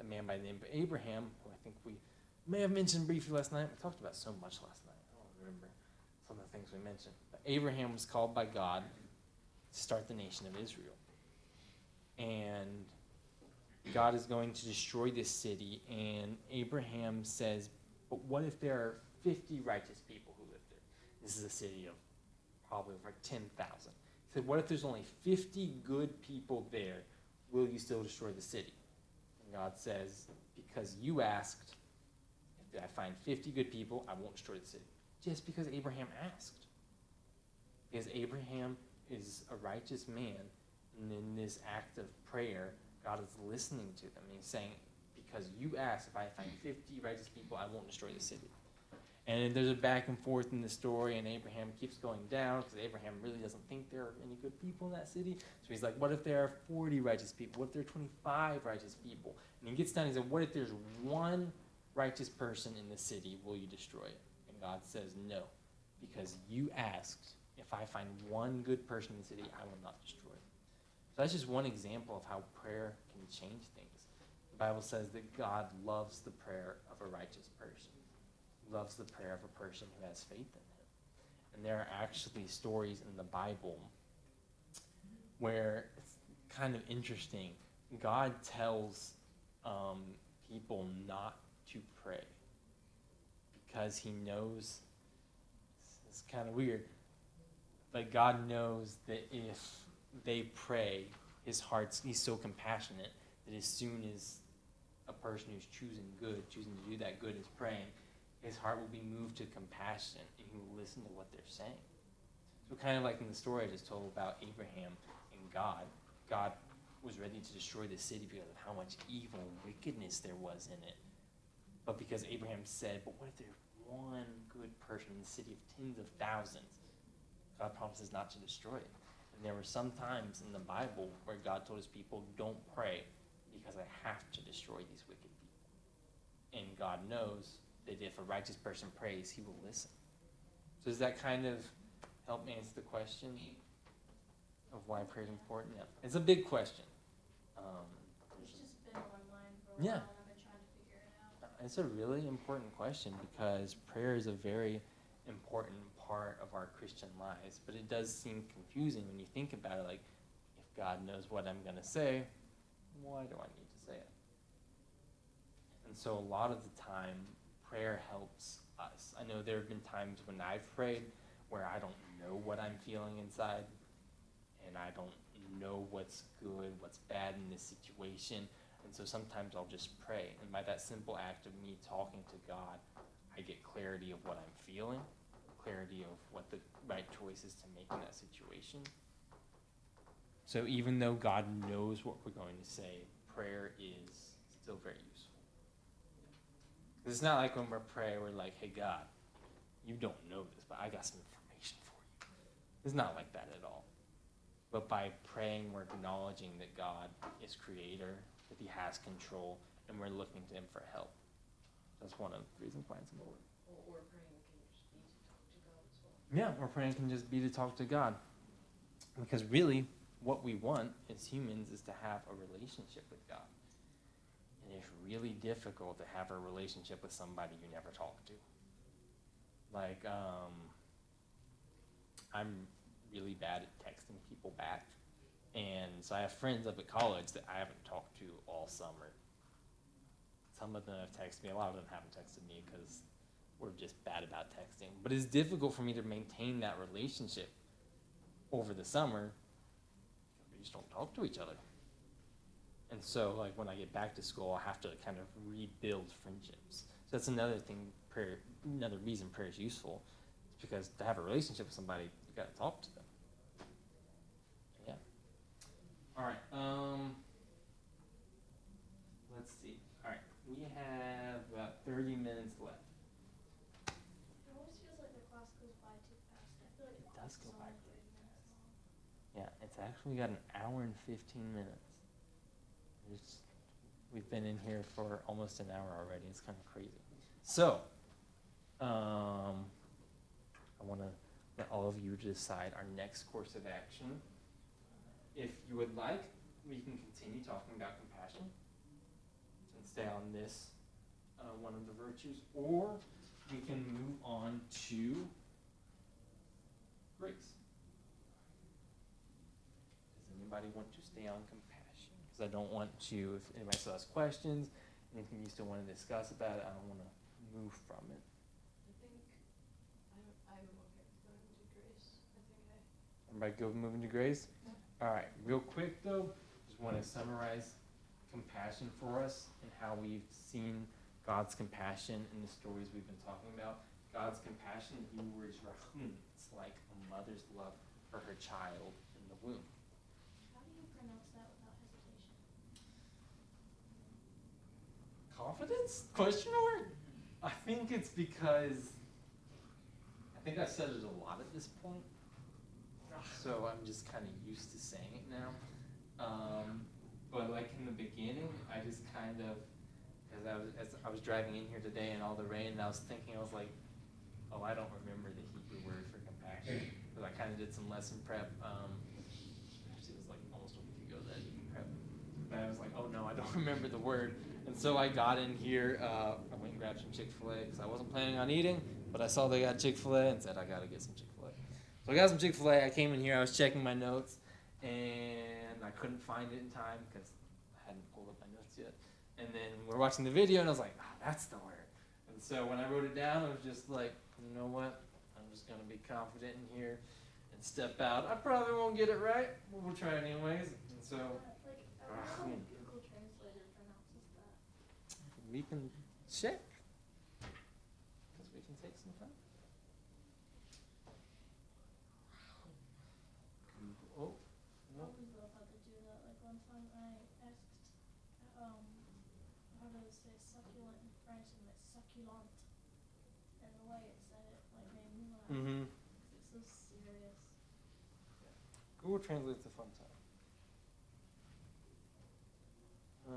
a man by the name of Abraham, who I think we may have mentioned briefly last night, we talked about so much last night, I don't remember some of the things we mentioned. But Abraham was called by God to start the nation of Israel. And God is going to destroy this city, and Abraham says, but what if there are 50 righteous people who live there? This is a city of probably like 10,000. He said, what if there's only 50 good people there? Will you still destroy the city? And God says, because you asked, if I find 50 good people, I won't destroy the city. Just because Abraham asked. Because Abraham is a righteous man, and in this act of prayer, God is listening to them. And he's saying, because you asked, if I find 50 righteous people, I won't destroy the city. And there's a back and forth in the story, and Abraham keeps going down, because Abraham really doesn't think there are any good people in that city. So he's like, what if there are 40 righteous people? What if there are 25 righteous people? And he gets down, and he says, what if there's one righteous person in the city? Will you destroy it? And God says, no, because you asked, if I find one good person in the city, I will not destroy it. So that's just one example of how prayer can change things. The Bible says that God loves the prayer of a righteous person. He loves the prayer of a person who has faith in him. And there are actually stories in the Bible where it's kind of interesting. God tells people not to pray because he knows, it's kind of weird, but God knows that if they pray, he's so compassionate that as soon as a person who's choosing to do that good is praying, his heart will be moved to compassion and he will listen to what they're saying. So kind of like in the story I just told about Abraham and God was ready to destroy the city because of how much evil and wickedness there was in it. But because Abraham said, but what if there's one good person in the city of tens of thousands? God promises not to destroy it. And there were some times in the Bible where God told his people, don't pray because I have to destroy these wicked people. And God knows that if a righteous person prays, he will listen. So does that kind of help me answer the question of why prayer is important? Yeah. It's a big question.
It's just been on my mind for a
Yeah.
while, and I've been trying to figure it out.
It's a really important question because prayer is a very important part of our Christian lives, but it does seem confusing when you think about it. Like, if God knows what I'm going to say, why do I need to say it? And so a lot of the time, prayer helps us. I know there have been times when I've prayed where I don't know what I'm feeling inside, and I don't know what's good, what's bad in this situation. And so sometimes I'll just pray. And by that simple act of me talking to God, I get clarity of what I'm feeling, clarity of what the right choice is to make in that situation. So even though God knows what we're going to say, prayer is still very useful. It's not like when we're praying, we're like, hey, God, you don't know this, but I got some information for you. It's not like that at all. But by praying, we're acknowledging that God is creator, that he has control, and we're looking to him for help. That's one of the reasons why it's important.
Or praying can just be to talk to God as well.
Yeah, or praying can just be to talk to God. Because really, what we want as humans is to have a relationship with God. And it's really difficult to have a relationship with somebody you never talk to. Like, I'm really bad at texting people back. And so I have friends up at college that I haven't talked to all summer. Some of them have texted me. A lot of them haven't texted me because we're just bad about texting. But it's difficult for me to maintain that relationship over the summer. We just don't talk to each other. And so, like, when I get back to school, I have to kind of rebuild friendships. So that's another thing, another reason prayer is useful. It's because to have a relationship with somebody, you got to talk to them. Yeah. All right. Let's see. All right. We have about 30 minutes left.
It always feels like the class goes by too fast. I feel like
It
the
does
class
go
is
by
only
pretty
30 minutes long.
Yeah, it's actually got an hour and 15 minutes. We've been in here for almost an hour already. It's kind of crazy. So, I want to let all of you decide our next course of action. If you would like, we can continue talking about compassion and stay on this, one of the virtues, or we can move on to grace. Does anybody want to stay on compassion? Because I don't want to, if anybody still has questions, anything you still want to discuss about it, I don't want to move from it.
I think I'm okay with going to Grace.
Everybody go moving to grace? All right, real quick though, just want to summarize compassion for us and how we've seen God's compassion in the stories we've been talking about. God's compassion, the Hebrew word is rahum. It's like a mother's love for her child in the womb.
How do you pronounce that without hesitation?
Confidence? Question mark? I think it's because I think I've said it a lot at this point, so I'm just kind of used to saying it now. But like in the beginning, I just kind of, as I was driving in here today and all the rain, and I was thinking, I was like, oh, I don't remember the Hebrew word for compassion, because I kind of did some lesson prep. Actually, it was like almost a week ago that I did prep, and I was like, oh no, I don't remember the word. And so I got in here, I went and grabbed some Chick-fil-A because I wasn't planning on eating, but I saw they got Chick-fil-A and said I got to get some Chick-fil-A. So I got some Chick-fil-A, I came in here, I was checking my notes, and I couldn't find it in time because I hadn't pulled up my notes yet. And then we're watching the video, and I was like, oh, that's the word. And so when I wrote it down, I was just like, you know what? I'm just going to be confident in here and step out. I probably won't get it right, but we'll try anyways. And So
Like, I wonder how Google Translator pronounces that.
we can check. Because we can take some time. Oh,
I always love how they do that. Like, one time I asked, how to say succulent in French, and it's succulent. And the way it said it, like, made me laugh.
mm-hmm.
It's so serious.
Google Translate's a fun time. I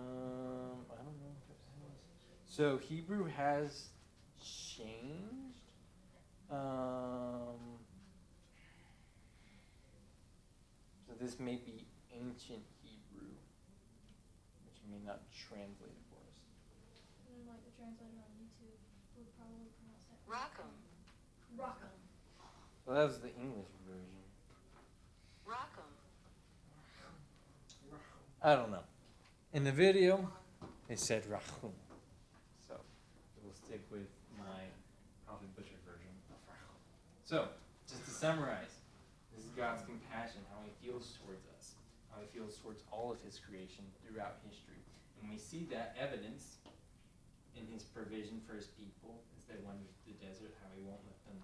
don't know if it has. So Hebrew has changed. So this may be ancient Hebrew, which may not translate for us.
And then, like, the translator on YouTube would probably pronounce that.
Rockham.
Rockham.
Well, that was the English version.
Rockham.
I don't know. In the video, it said Rahum. So we'll stick with my probably butchered version of Rahum. So, just to summarize, this is God's compassion, how he feels towards us, how he feels towards all of his creation throughout history. And we see that evidence in his provision for his people as they wander through the desert, how he won't let them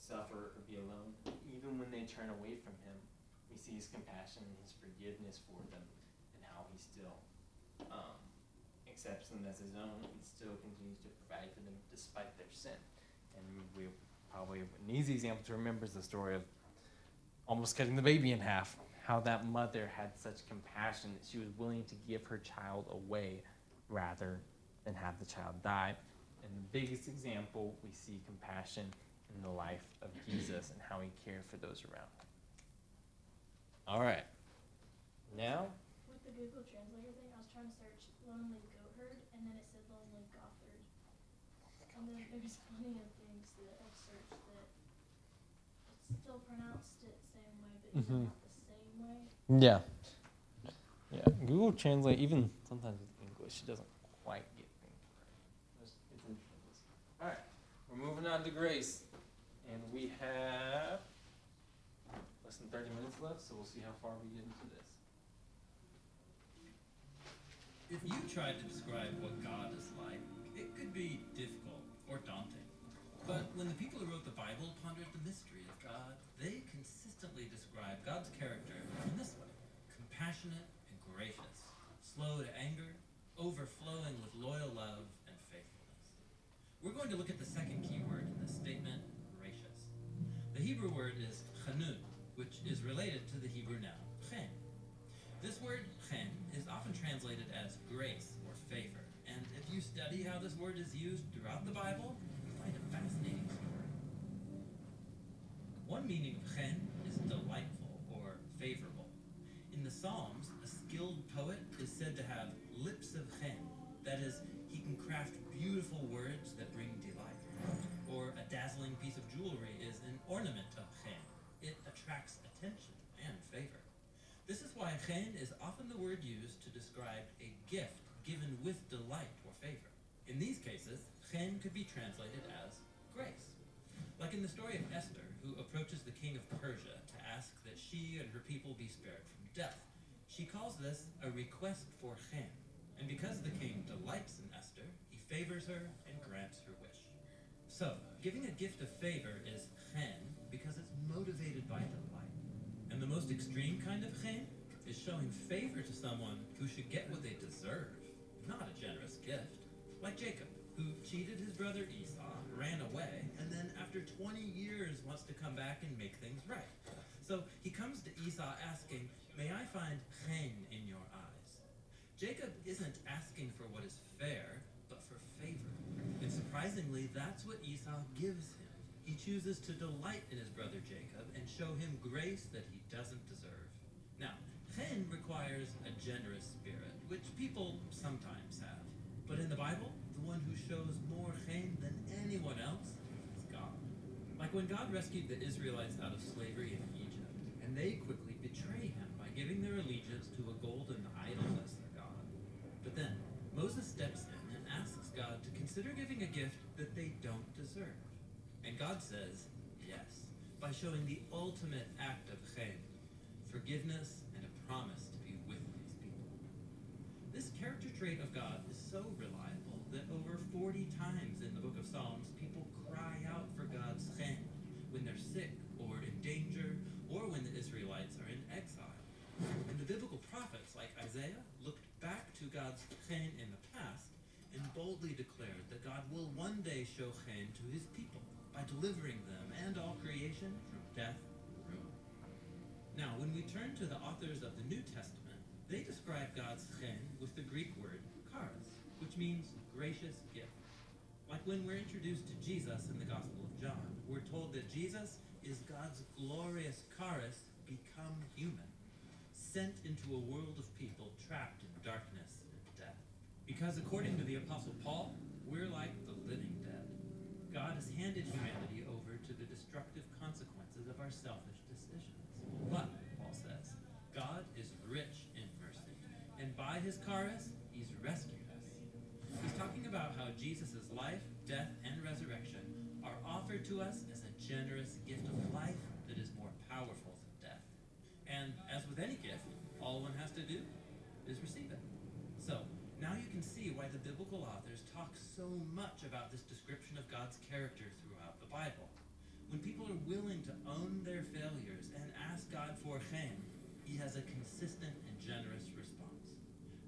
suffer or be alone. Even when they turn away from him, we see his compassion and his forgiveness for them, and how he still accepts them as his own and still continues to provide for them despite their sin. And we probably, an easy example to remember is the story of almost cutting the baby in half. How that mother had such compassion that she was willing to give her child away rather than have the child die. And the biggest example, we see compassion in the life of Jesus and how he cared for those around him. All right. Now,
With the Google Translator thing, I was trying to search lonely goat herd, and then it said lonely gothard. And then there's plenty of things that I've searched that it's still pronounced it same way, but even not the same way.
yeah. Yeah, Google Translate, even sometimes with English, it doesn't quite get things right. It's interesting. All right, we're moving on to grace. And we have less than 30 minutes left, so we'll see how far we get into this.
If you tried to describe what God is like, it could be difficult or daunting. But when the people who wrote the Bible pondered the mystery of God, they consistently describe God's character in this way: compassionate and gracious, slow to anger, overflowing with loyal love and faithfulness. We're going to look at the second key word in this statement: gracious. The Hebrew word is chanun, which is related to the Hebrew noun chen. This word chen is often translated as grace or favor, and if you study how this word is used throughout the Bible, you find a fascinating story. One meaning of chen is delightful or favorable. In the Psalms, a skilled poet is said to have lips of chen. That is, he can craft beautiful words that bring delight. Or a dazzling piece of jewelry is an ornament of chen. It attracts attention and favor. This is why chen is often the word used to describe a gift given with delight or favor. In these cases, chen could be translated as grace. Like in the story of Esther, who approaches the king of Persia to ask that she and her people be spared from death. She calls this a request for chen. And because the king delights in Esther, he favors her and grants her wish. So, giving a gift of favor is chen because it's motivated by delight. And the most extreme kind of chen is showing favor to someone who should get what they deserve, not a generous gift. Like Jacob, who cheated his brother Esau, ran away, and then after 20 years wants to come back and make things right. So he comes to Esau asking, "May I find chen in your eyes?" Jacob isn't asking for what is fair, but for favor. And surprisingly, that's what Esau gives him. He chooses to delight in his brother Jacob and show him grace that he doesn't deserve. Now, chen requires a generous spirit, which people sometimes have. But in the Bible, the one who shows more chen than anyone else is God. Like when God rescued the Israelites out of slavery in Egypt, and they quickly betray him by giving their allegiance to a golden idol as their God. But then, Moses steps in and asks God to consider giving a gift that they don't deserve. And God says yes, by showing the ultimate act of chen, forgiveness and a promise to be with them. character trait of God is so reliable that over 40 times in the book of Psalms, people cry out for God's chen when they're sick or in danger or when the Israelites are in exile. And the biblical prophets like Isaiah looked back to God's chen in the past and boldly declared that God will one day show chen to his people by delivering them and all creation from death and ruin. Now, when we turn to the authors of the New Testament, they describe God's chen with the Greek word charis, which means gracious gift. Like when we're introduced to Jesus in the Gospel of John, we're told that Jesus is God's glorious charis become human, sent into a world of people trapped in darkness and death. Because according to the Apostle Paul, we're like the living dead. God has handed humanity over to the destructive consequences of our selfish decisions. But, Paul says, God is rich in mercy, and by his charis, he's rescued us. He's talking about how Jesus' life, death, and resurrection are offered to us as a generous gift of life that is more powerful than death. And as with any gift, all one has to do is receive it. So, now you can see why the biblical authors talk so much about this description of God's character throughout the Bible. When people are willing to own their failures and ask God for chen, he has a consistent and generous response.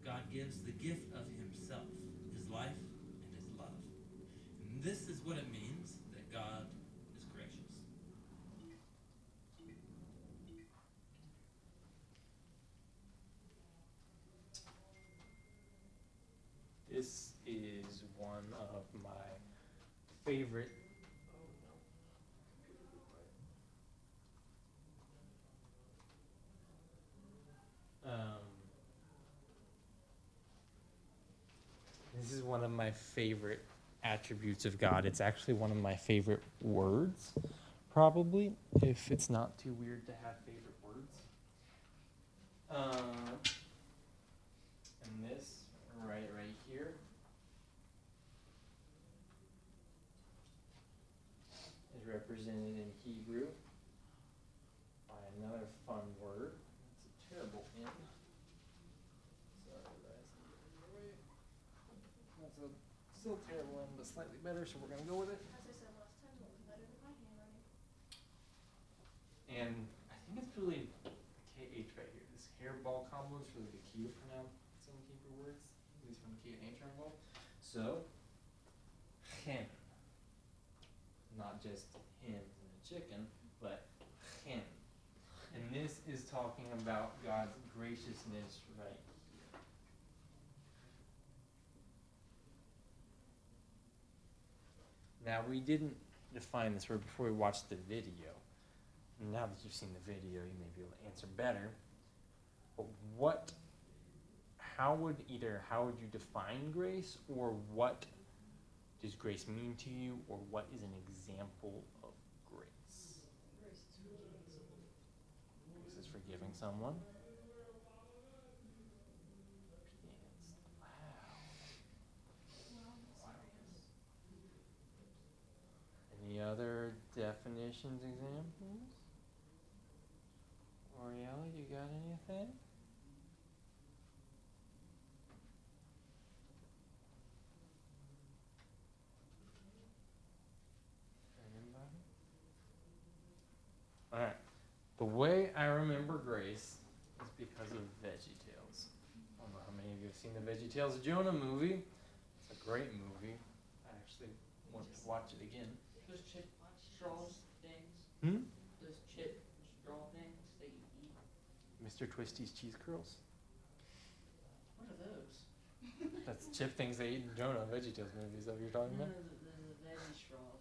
God gives the gift of himself, his life, and his love. And this is what it means that God is gracious.
This is one of my favorite. This is one of my favorite attributes of God. It's actually one of my favorite words, probably, if it's not too weird to have favorite words. And this right here is represented in Hebrew by another fun word. It's a terrible N. Sorry, guys. That's a still terrible N, but slightly better, so we're gonna go with it.
As I said last time, it looks better than my handwriting.
And I think it's really KH right here. This hairball combo is really the key to pronounce some Hebrew words, at least when K and H are involved. So, hen. Not just hens and a chicken, but hen. And this is talking about God's graciousness right here. Now, we didn't define this word before we watched the video. Now that you've seen the video, you may be able to answer better. But how would you define grace, or what does grace mean to you, or what is an example of grace?
Grace is forgiving someone.
Grace is forgiving someone. Any other definitions, examples? Oriella, you got anything? Anybody? Alright. The way I remember grace is because of VeggieTales. I don't know how many of you have seen the VeggieTales Jonah movie. It's a great movie. I actually want to watch it again.
Those chip straws things.
Hmm?
Those chip straw things that you eat.
Mr. Twisty's cheese curls.
What are those?
That's chip things they eat in Jonah VeggieTales movies. Is that what you're talking
No,
about?
the veggie straws.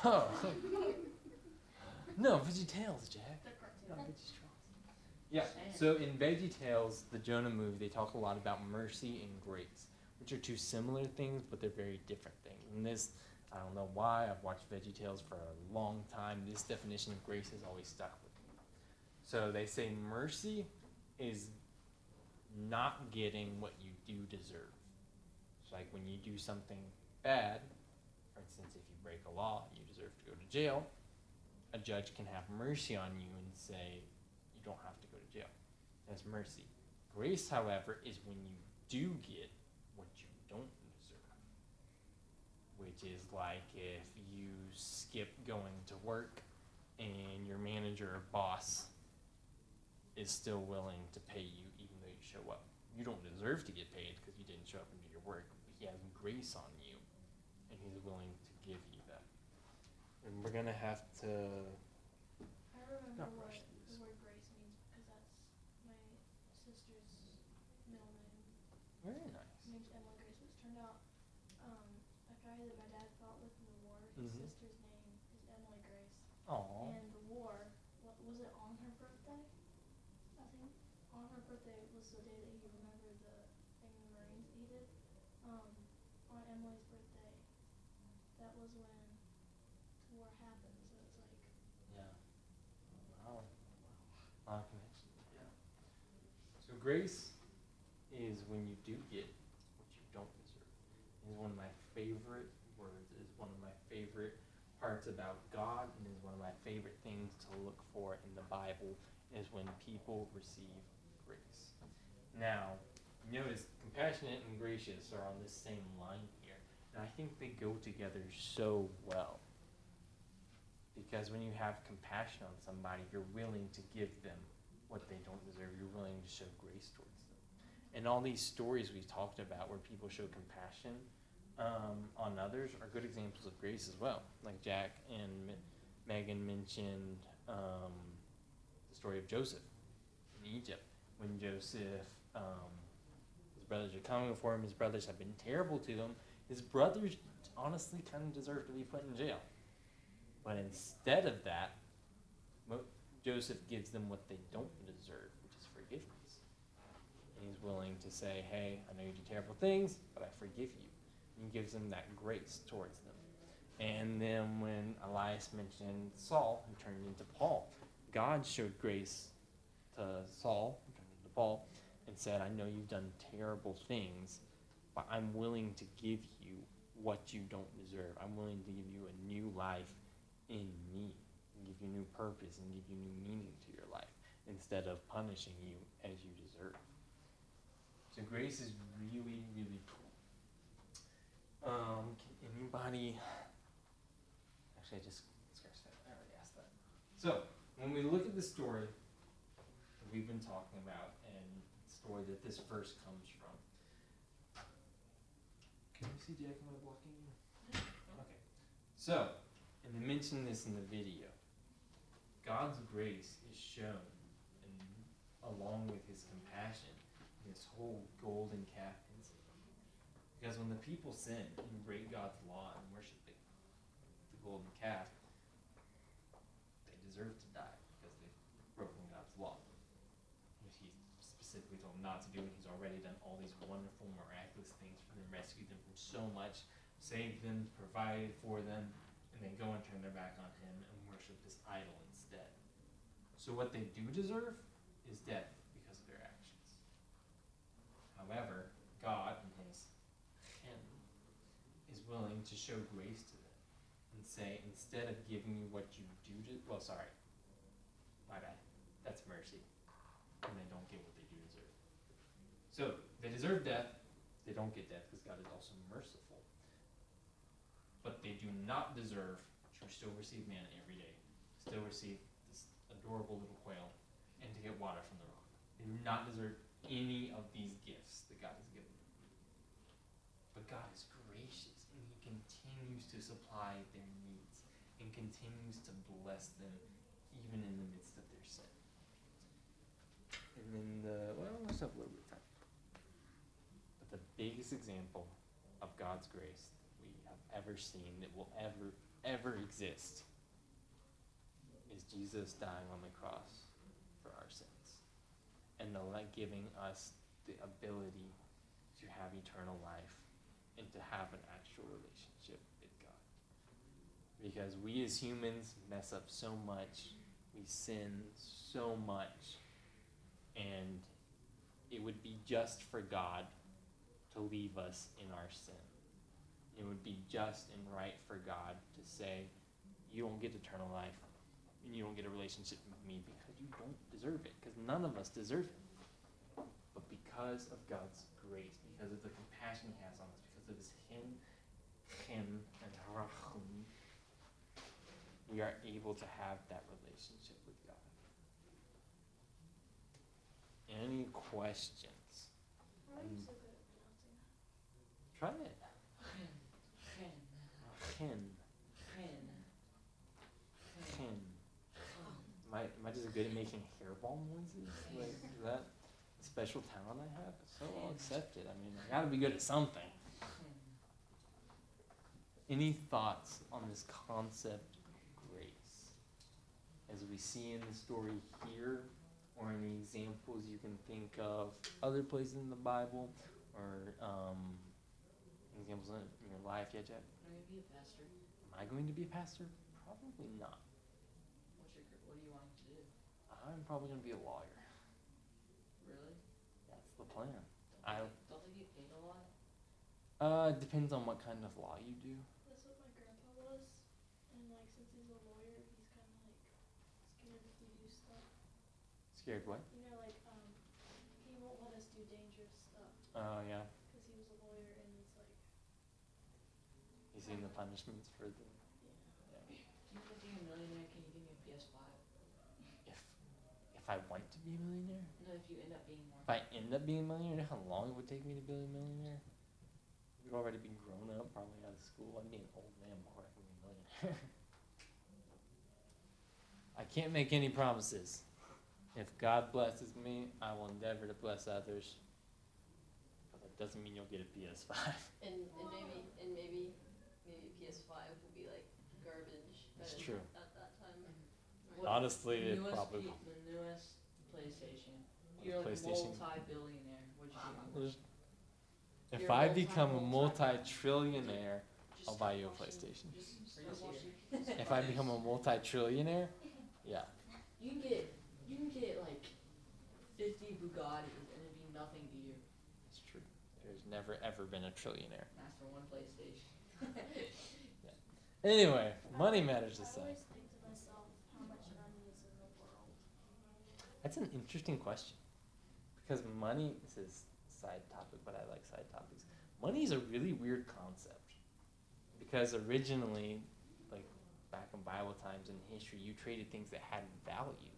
Oh. No, VeggieTales, Jack.
The cartoon.
Not Veggie Straws. Yeah. So in VeggieTales, the Jonah movie, they talk a lot about mercy and grace, which are two similar things, but they're very different things. And this, I don't know why, I've watched VeggieTales for a long time. This definition of grace has always stuck with me. So they say mercy is not getting what you do deserve. It's like when you do something bad, for instance, if you break a law, you deserve to go to jail, a judge can have mercy on you and say, you don't have to go to jail. That's mercy. Grace, however, is when you do get what you don't deserve. Which is like if you skip going to work and your manager or boss is still willing to pay you even though you show up. You don't deserve to get paid because you didn't show up and do your work, but he has grace on you and he's willing to give you that. And we're gonna have to
I remember
not
what
rush
the
these.
word grace means because that's my sister's middle name.
Very nice.
Her name's Emily Grace, which turned out a guy that my dad fought with in the war, his
Mhm.
sister's name is Emily Grace.
Aww.
And the war, what was it on her birthday? I think on her birthday was the day that he remembered the thing in the Marines that he did. On Emily's birthday, that was when the war happened. So it's like,
Yeah. Wow. A lot of connection. Yeah. So grace is when you do get what you don't deserve. It is one of my favorite words. It is one of my favorite parts about God, and is one of my favorite things to look for in the Bible is when people receive grace. Now, notice compassionate and gracious are on this same line here, and I think they go together so well. Because when you have compassion on somebody, you're willing to give them what they don't deserve. You're willing to show grace towards them. And all these stories we talked about where people show compassion on others are good examples of grace as well. Like Jack and Megan mentioned the story of Joseph in Egypt. When Joseph, his brothers are coming for him, his brothers have been terrible to him. His brothers honestly kind of deserve to be put in jail. But instead of that, Joseph gives them what they don't deserve, which is forgiveness. And he's willing to say, hey, I know you do terrible things, but I forgive you. And he gives them that grace towards them. And then when Elias mentioned Saul, who turned into Paul, God showed grace to Saul, who turned into Paul, and said, I know you've done terrible things, but I'm willing to give you what you don't deserve. I'm willing to give you a new life in me, and give you new purpose, and give you new meaning to your life, instead of punishing you as you deserve. So grace is really, really cool. Can anybody, actually I just scratched that, I already asked that. So, when we look at the story that we've been talking about, and the story that this verse comes from, can you see Jack, am I blocking you? Okay. So, and they mentioned this in the video, God's grace is shown along with his compassion in this whole golden calf incident. Because when the people sin and break God's law and worship the golden calf, they deserve to die because they've broken God's law, which he specifically told them not to do, and he's already done all these wonderful, miraculous things for them, rescued them from so much, saved them, provided for them, and they go and turn their back on him and worship this idol instead. So what they do deserve is death because of their actions. However, God, in his chem, is willing to show grace to them and say, instead of giving you what you do, my bad, that's mercy, and they don't get what they do deserve. So, they deserve death, they don't get death because God is also merciful. But they do not deserve to still receive manna every day, still receive this adorable little quail, and to get water from the rock. They do not deserve any of these gifts that God has given them. But God is gracious, and he continues to supply their needs, and continues to bless them even in the midst of their sin. And then we still have a little bit of time. But the biggest example of God's grace we have ever seen, that will ever exist, is Jesus dying on the cross for our sins, and giving us the ability to have eternal life and to have an actual relationship with God. Because we as humans mess up so much, we sin so much, and it would be just for God to leave us in our sin. It would be just and right for God to say, you don't get eternal life, and you don't get a relationship with me because you don't deserve it, because none of us deserve it. But because because of God's grace, because of the compassion he has on us, because of his chin, and rachum, we are able to have that relationship with God. Any questions?
Why are you so good at pronouncing that?
Try it. Chin. Am I just good at making hairball noises? Like, is that a special talent I have? So I'll accept it. I mean, I gotta be good at something. Any thoughts on this concept of grace? As we see in the story here, or any examples you can think of other places in the Bible, or examples in your life yet, Jack?
Are you gonna be a pastor?
Am I going to be a pastor? Probably not.
What do you want to do?
I'm probably going to be a lawyer.
Really?
That's the plan.
Don't they get paid a lot?
Depends on what kind of law you do.
That's what my grandpa was, and like since he's a lawyer, he's kind of like scared if we do stuff.
Scared what?
You know, like he won't let us do dangerous stuff
Oh, yeah.
because he was a lawyer, and it's like
He's seen the punishments for the...
yeah.
Do you think being a millionaire, can you give me a PS5?
If I want to be a millionaire?
No, if you end up being one.
If I end up being a millionaire, you know how long it would take me to be a millionaire? We'd already be grown up, probably out of school. I'd be an old man before I can be a millionaire. I can't make any promises. If God blesses me, I will endeavor to bless others. But that doesn't mean you'll get a PS5.
And maybe PS5 will be like garbage.
That's
at-
true.
At that time.
Honestly, it
The
probably...
newest PlayStation.
What's
You're like
PlayStation?
multi-billionaire. What'd you do?
If
You're
I
a
become a
multi-trillionaire.
multi-trillionaire, I'll buy you a PlayStation.
Are you serious?
If I become a multi-trillionaire, yeah.
You can get like 50 Bugattis and it'd be nothing to you.
It's true. There's never ever been a trillionaire.
That's for one PlayStation.
Anyway, money matters
I
aside.
always think to myself how much money is in the world.
That's an interesting question. Because money, this is side topic, but I like side topics. Money is a really weird concept. Because originally, like back in Bible times in history, you traded things that had value.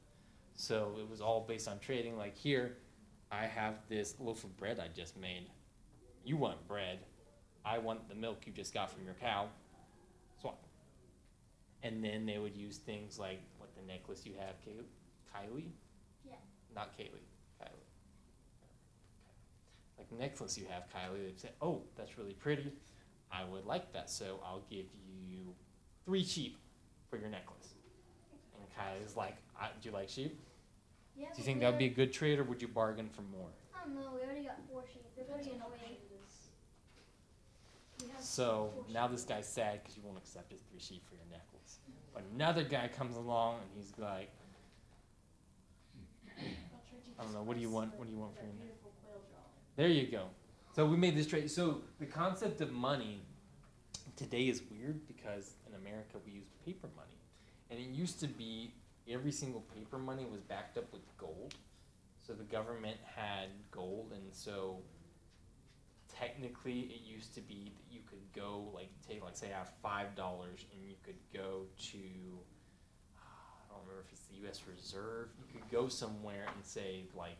So it was all based on trading. Like here, I have this loaf of bread I just made. You want bread. I want the milk you just got from your cow. Swap. And then they would use things like what the necklace you have, Kylie?
Yeah.
Not Kaylee, Kylie. Like the necklace you have, Kylie, they'd say, oh, that's really pretty. I would like that, so I'll give you 3 sheep for your necklace. And Kylie's like, do you like sheep?
Yeah.
Do you think that would be a good trade, or would you bargain for more?
I don't know. We already got 4 sheep. They're
Depends
pretty
on how
annoying.
much it is. We have
So
4
now
sheep.
this guy's sad because you won't accept his 3 sheep for your necklace. But another guy comes along and he's like,
I'll trade you
I don't
this
know, what do you
nice,
want?
like,
What do you want for
that
your necklace?
beautiful quail drawing.
There you go. So we made this trade. So the concept of money today is weird because in America we use paper money. And it used to be every single paper money was backed up with gold. So the government had gold, and so technically it used to be that you could go, like, take, like, say I have $5 and you could go to, I don't remember if it's the U.S. Reserve. You could go somewhere and say, like,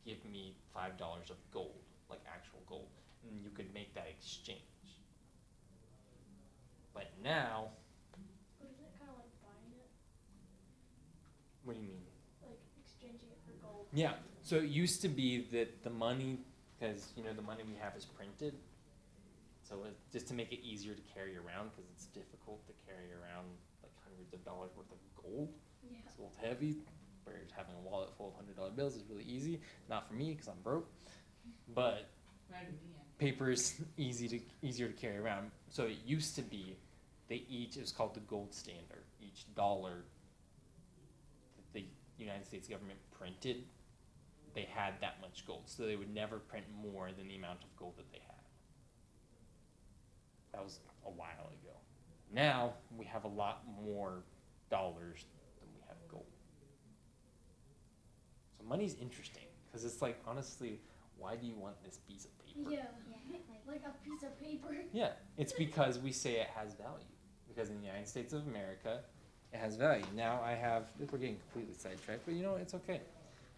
give me $5 of gold, like actual gold, and you could make that exchange. But now,
But isn't it kind of like buying it?
what do you mean?
Like exchanging it for gold?
Yeah, so it used to be that the money, because, you know, the money we have is printed, so just to make it easier to carry around, because it's difficult to carry around like hundreds of dollars worth of gold.
Yeah.
It's a little heavy, whereas having a wallet full of $100 bills is really easy. Not for me, because I'm broke, but paper is easier to carry around. So it used to be, it was called the gold standard. Each dollar that the United States government printed, they had that much gold. So they would never print more than the amount of gold that they had. That was a while ago. Now we have a lot more dollars than we have gold. So money's interesting, Because it's like, honestly, why do you want this piece of paper?
Yeah. Like a piece of paper.
Yeah, it's because we say it has value. Because in the United States of America, it has value. Now I have, we're getting completely sidetracked, but you know, it's okay.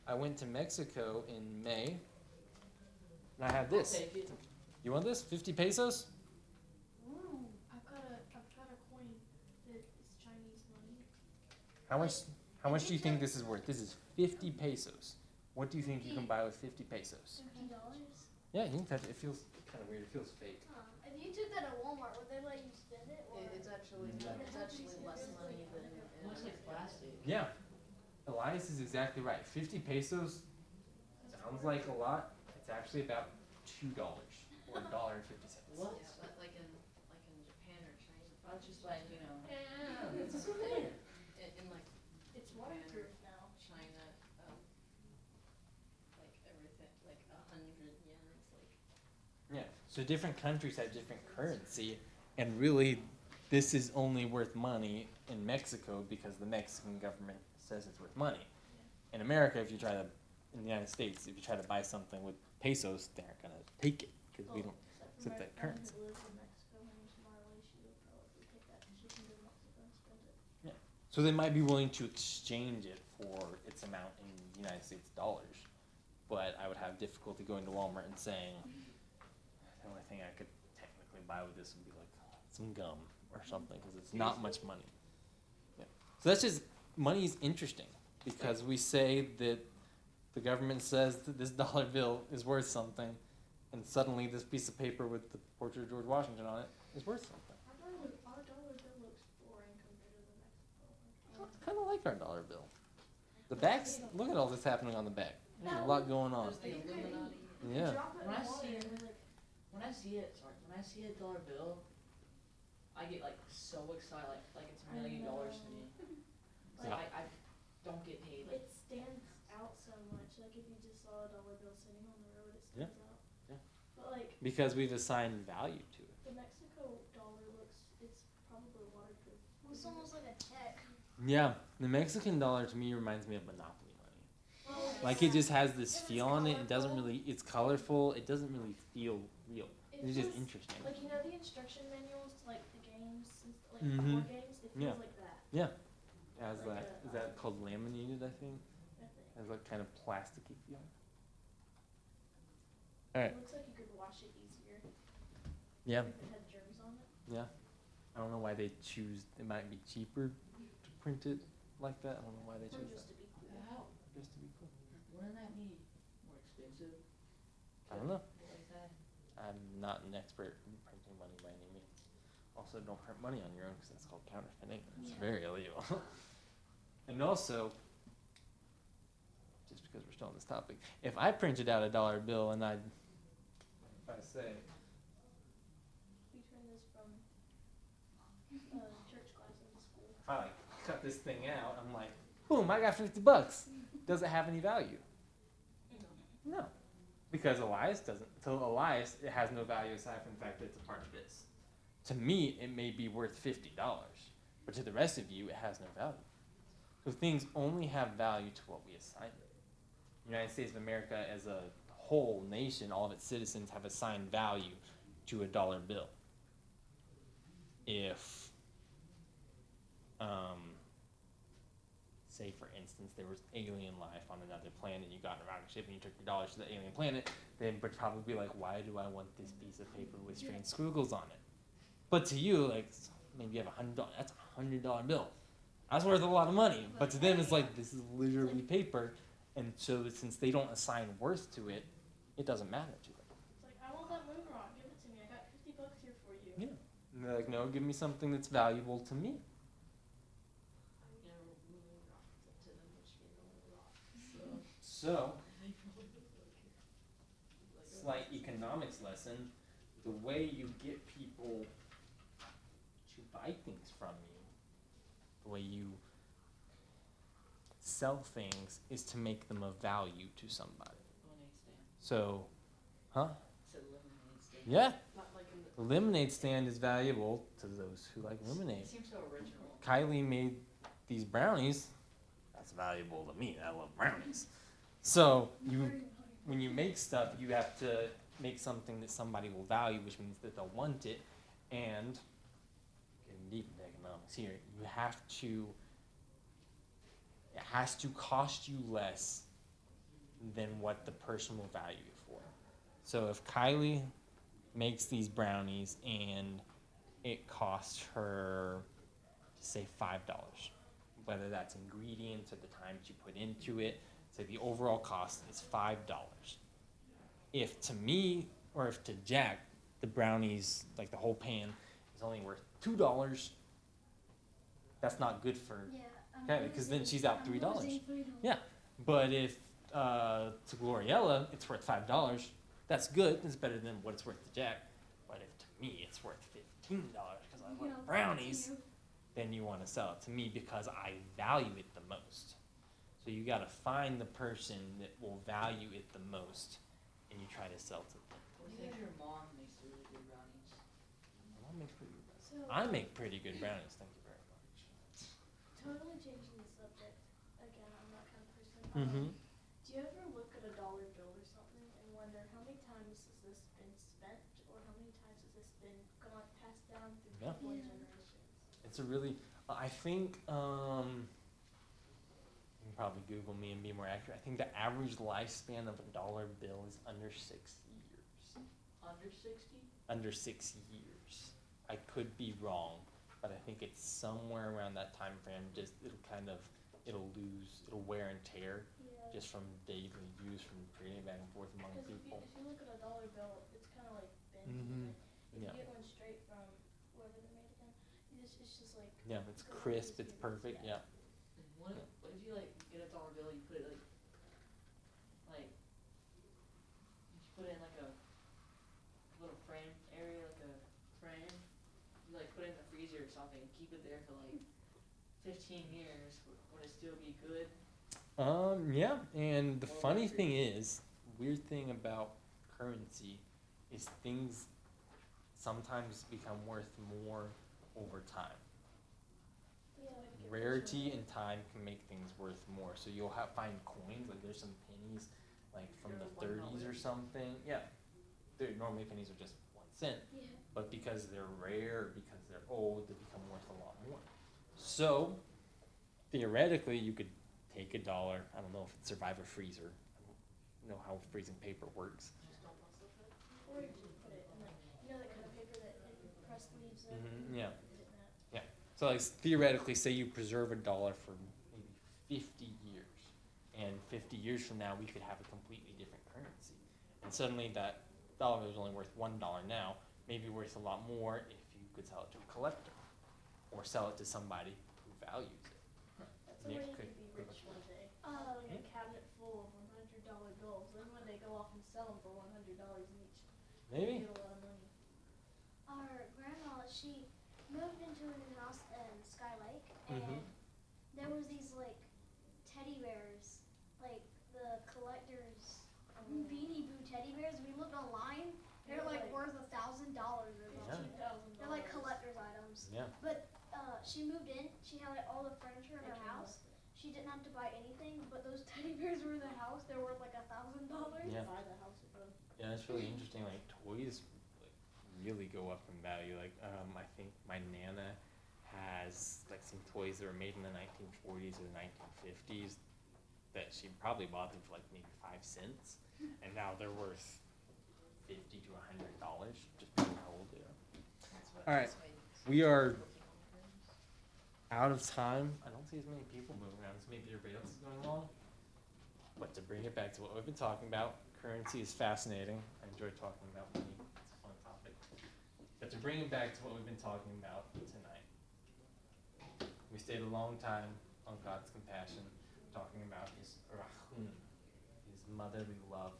I went to Mexico in May, and I have this.
Take it.
You want this? 50 pesos?
Ooh, I've got a coin that is Chinese money.
How much do you think this is worth? This is 50 pesos. What do you think you can buy with 50 pesos?
$50.
Yeah, you can touch it. It feels kind of weird. It feels fake.
If you took that at Walmart, would they let you spend it? Or
It's actually
Yeah.
less money than
It looks like plastic.
Yeah, Elias is exactly right. 50 pesos sounds like a lot. It's actually about $2 or $1.50.
What?
Yeah, but like in Japan or China,
I was just like, you know.
Yeah, it's okay.
in like
It's waterproof now.
China, like everything, like 100 yen is like.
Yeah, so different countries have different currency, and really, this is only worth money in Mexico because the Mexican government says it's worth money. In America, in the United States, if you try to buy something with pesos, they aren't gonna take it because we don't.
Except
accept
for
that
my friend
currency.
who lives in Mexico, her name's Marley, she would probably take that because she can go to Mexico and spend it.
So they might be willing to exchange it for its amount in United States dollars, but I would have difficulty going to Walmart and saying the only thing I could technically buy with this would be like some gum or something because it's not much money. Yeah. So that's just money is interesting because we say that the government says that this dollar bill is worth something, and suddenly this piece of paper with the portrait of George Washington on it is worth something.
Our dollar bill looks boring compared to the Mexico one.
I kind of like our dollar bill. The backs, look at all this happening on the back. There's a lot going on.
There's the Illuminati.
Yeah.
Drop it in
When I
water
see
and we're like,
When I see a dollar bill, I get like so excited, like it's $1 million to me. It's
Yeah.
like I don't get paid. Like,
it stands out so much. Like if you just saw a dollar bill sitting on the road, it stands out.
Yeah.
But like
Because we've assigned value to it.
the Mexico dollar it's probably waterproof.
it's almost like a check.
Yeah. The Mexican dollar to me reminds me of Monopoly money.
Well,
Like it just has this
If it's
feel on it. It doesn't
colorful.
really, it's colorful. It doesn't really feel real. It's just
feels-
interesting.
Like you know the instruction manuals to like the games, and like
Mhm.
board games. It feels
Yeah.
like that.
Yeah. It has
Like
that,
a,
is that called laminated, I think?
I think.
It has like kind of plasticky feel.
It
Alright.
looks like you could wash it easier.
Yeah.
If it had germs on it.
Yeah. I don't know why they choose, it might be cheaper to print it like that. I don't know why they
Or
choose
just
that.
to be cool.
how?
Just to be cool.
Wouldn't that be more expensive?
I don't know.
Like that?
I'm not an expert in printing money by any means. Also, don't print money on your own because that's called counterfeiting. It's very illegal. And also, just because we're still on this topic, if I printed out a dollar bill and if I say,
We turned this from church class into school.
if I like cut this thing out, I'm like, boom, I got $50. Does it have any value? No. Because Elias doesn't. To Elias, it has no value aside from the fact that it's a part of this. To me, it may be worth $50, but to the rest of you, it has no value. So things only have value to what we assign them. The United States of America as a whole nation, all of its citizens have assigned value to a dollar bill. If, say for instance, there was alien life on another planet, you got in a rocket ship and you took your dollars to the alien planet, they would probably be like, why do I want this piece of paper with strange squiggles on it? But to you, like, maybe you have $100, that's a $100 bill. That's worth a lot of money. But to them, it's like, this is literally paper. And so since they don't assign worth to it, it doesn't matter to them.
It's like I want that moon rock. Give it to me. I got $50 here for you.
Yeah. And they're like, no, give me something that's valuable to me.
You know, moving rock to them, which means only rock.
So, slight economics lesson, the way you get people to buy things from you, the way you sell things is to make them of value to somebody.
Lemonade stand.
So, huh?
It's a lemonade stand.
Yeah,
Not like in
the lemonade stand is valuable to those who like lemonade.
It seems so original.
Kylie made these brownies. That's valuable to me. I love brownies. So when you make stuff, you have to make something that somebody will value, which means that they'll want it. And getting deep into economics here, it has to cost you less than what the person will value it for. So if Kylie makes these brownies and it costs her, say, $5, whether that's ingredients or the time she put into it, say the overall cost is $5. If to me or if to Jack, the brownies, like the whole pan, is only worth $2, that's not good for Kylie, because then she's out $3. Yeah, but if to Gloriella it's worth $5, that's good. It's better than what it's worth to Jack. But if to me it's worth $15 because I like brownies, then you want to sell it to me because I value it the most. So you got to find the person that will value it the most, and you try to sell to them.
I think your mom makes really good brownies.
I make pretty good brownies.
So,
I make pretty good brownies. Thank you very much.
totally changing the subject. Again, I'm that kind of person.
Mm-hmm.
Do you ever look at a dollar bill or something and wonder how many times has this been spent, or how many times has this been passed down through
Yeah.
people and generations?
It's a really, I think, you can probably Google me and be more accurate. I think the average lifespan of a dollar bill is under 6 years.
Under 60?
Under 6 years. I could be wrong, but I think it's somewhere around that time frame. Just it'll wear and tear
Yeah.
just from daily use, from trading back and forth among
Because
people.
if you look at a dollar bill, it's kind of like bent.
Mhm.
If
Yeah.
you get one straight from wherever they're made again, it's just like.
Yeah, it's
the way
crisp,
these
it's
figures,
perfect, yeah.
And what if you like get a dollar bill, you put it like you put it in like a little frame area, like a frame. You like put it in the freezer or something, keep it there for like 15 years. Would it still be good?
Yeah, and the
Or
funny
like
thing is, weird thing about currency is things sometimes become worth more over time.
Yeah, like it gets
Rarity
richer.
and time can make things worth more. So you'll find coins, like there's some pennies, like from the
They're
'30s or
$1.
something. Yeah, normally pennies are just 1 cent,
Yeah.
but because they're rare, because they're old, they become worth a lot more. So theoretically, you could take a dollar. I don't know if it survive a freezer. I don't know how freezing paper works.
Just don't mess with it.
Or you just put it in like, that kind of paper that press leaves in.
Yeah.
Put it in that.
So like theoretically, say you preserve a dollar for maybe 50 years, and 50 years from now we could have a completely different currency, and suddenly that dollar is only worth $1 now, maybe worth a lot more if you could sell it to a collector, or sell it to somebody who values it.
That's a
Yeah,
way you
could-
could be rich one day.
Uh,
Like a cabinet full of $100 bills. Then one day go off and sell them for $100 each.
Maybe.
You get a lot of money.
our grandma, she moved into a new house in Sky Lake, and
Mhm.
there was these like teddy bears, like the collectors Beanie Boo teddy bears. We looked online; they're like worth $1,000 or
Yeah.
something. They're like collector's items.
Yeah.
But she moved in. She had like all the furniture in her house. She didn't have to buy anything, but those teddy bears were in the house. They're worth like $1,000.
Yeah.
Buy the house with them.
Yeah, it's really interesting. Like toys, like really go up in value. Like I think my nana has like some toys that were made in the 1940s or the 1950s that she probably bought them for like maybe 5 cents, and now they're worth $50 to $100, just depending how old they are. All right, we are out of time. I don't see as many people moving around, so maybe everybody else is going along. But to bring it back to what we've been talking about, currency is fascinating. I enjoy talking about money. It's a fun topic. But to bring it back to what we've been talking about tonight, we stayed a long time on God's compassion, talking about his rachum, his motherly love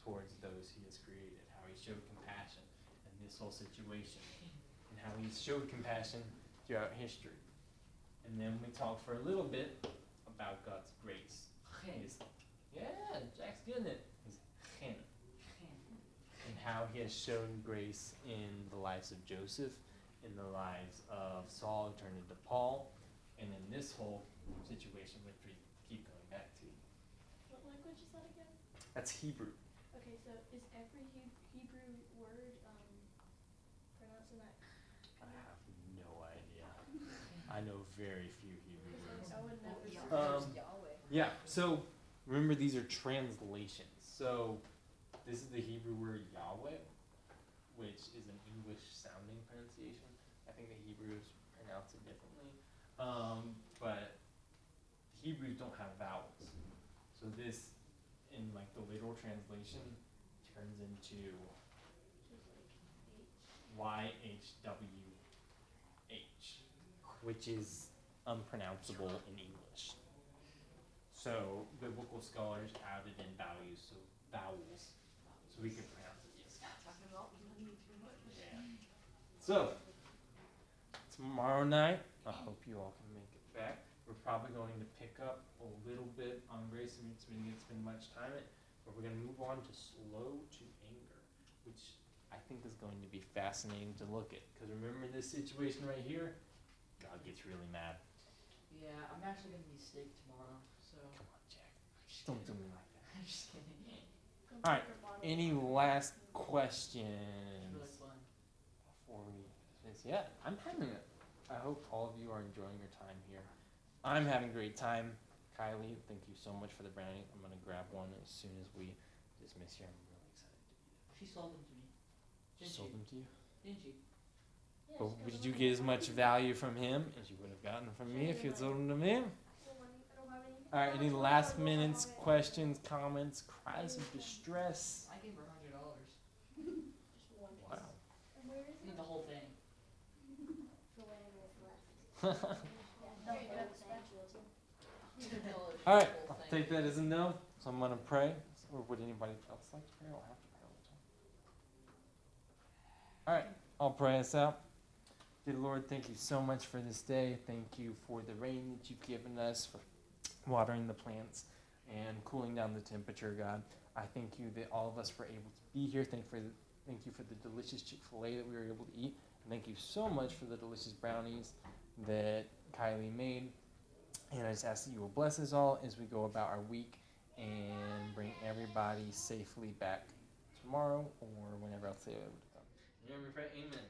towards those he has created, how he showed compassion in this whole situation, and how he showed compassion throughout history. And then we talked for a little bit about God's grace. His, yeah, Jack's getting it. His chen. And how he has shown grace in the lives of Joseph, in the lives of Saul who turned into Paul, and in this whole situation which we keep going back to.
What language language is that again?
That's Hebrew.
Okay, so is every Hebrew word pronounced in that?
I have no idea. I know very few Hebrew words.
I would never.
Yahweh.
Yeah, so remember these are translations. So this is the Hebrew word Yahweh, which is an English sounding pronunciation. I think the Hebrews pronounce it differently. But Hebrews don't have vowels. So this, in like the literal translation, turns into YHWH, which is unpronounceable in English. So biblical scholars added in vowels, so we could pronounce it.
Talking about money too much.
Yeah. So tomorrow night, I hope you all can make it back. We're probably going to pick up a little bit on grace, and we didn't spend much time in it, but we're going to move on to slow to anger, which I think is going to be fascinating to look at. Because remember this situation right here? God gets really mad.
Yeah, I'm actually gonna be sick tomorrow, so.
Come on, Jack. Don't do me like that.
I'm just kidding.
All right. Any last
It's
questions
really fun.
before we finish? Yeah, I'm having it. I hope all of you are enjoying your time here. I'm having a great time. Kylie, thank you so much for the brownie. I'm gonna grab one as soon as we dismiss here. I'm really excited to eat it.
She sold them to me.
She
Didn't
sold
she?
them to you?
Didn't you?
Yeah,
But
she got
did
the
you
money.
get as much value from him as you would have gotten from me if you had sold them to me?
I don't have any.
All right, any last minutes, questions, comments, cries of distress?
I gave her $100.
Just one.
Wow.
And where is
I need
it?
the whole thing.
For whatever is left.
Yeah,
Don't
you
go
have
with
spatulas.
All right, I'll take that as a no. So I'm gonna pray. Or would anybody else like to pray? I don't have to pray all the time. All right, I'll pray us out. Dear Lord, thank you so much for this day. Thank you for the rain that you've given us, for watering the plants and cooling down the temperature, God. I thank you that all of us were able to be here. Thank you for the delicious Chick-fil-A that we were able to eat. And thank you so much for the delicious brownies that Kylie made. And I just ask that you will bless us all as we go about our week and bring everybody safely back tomorrow or whenever else they are able to come. And you hear me pray, amen.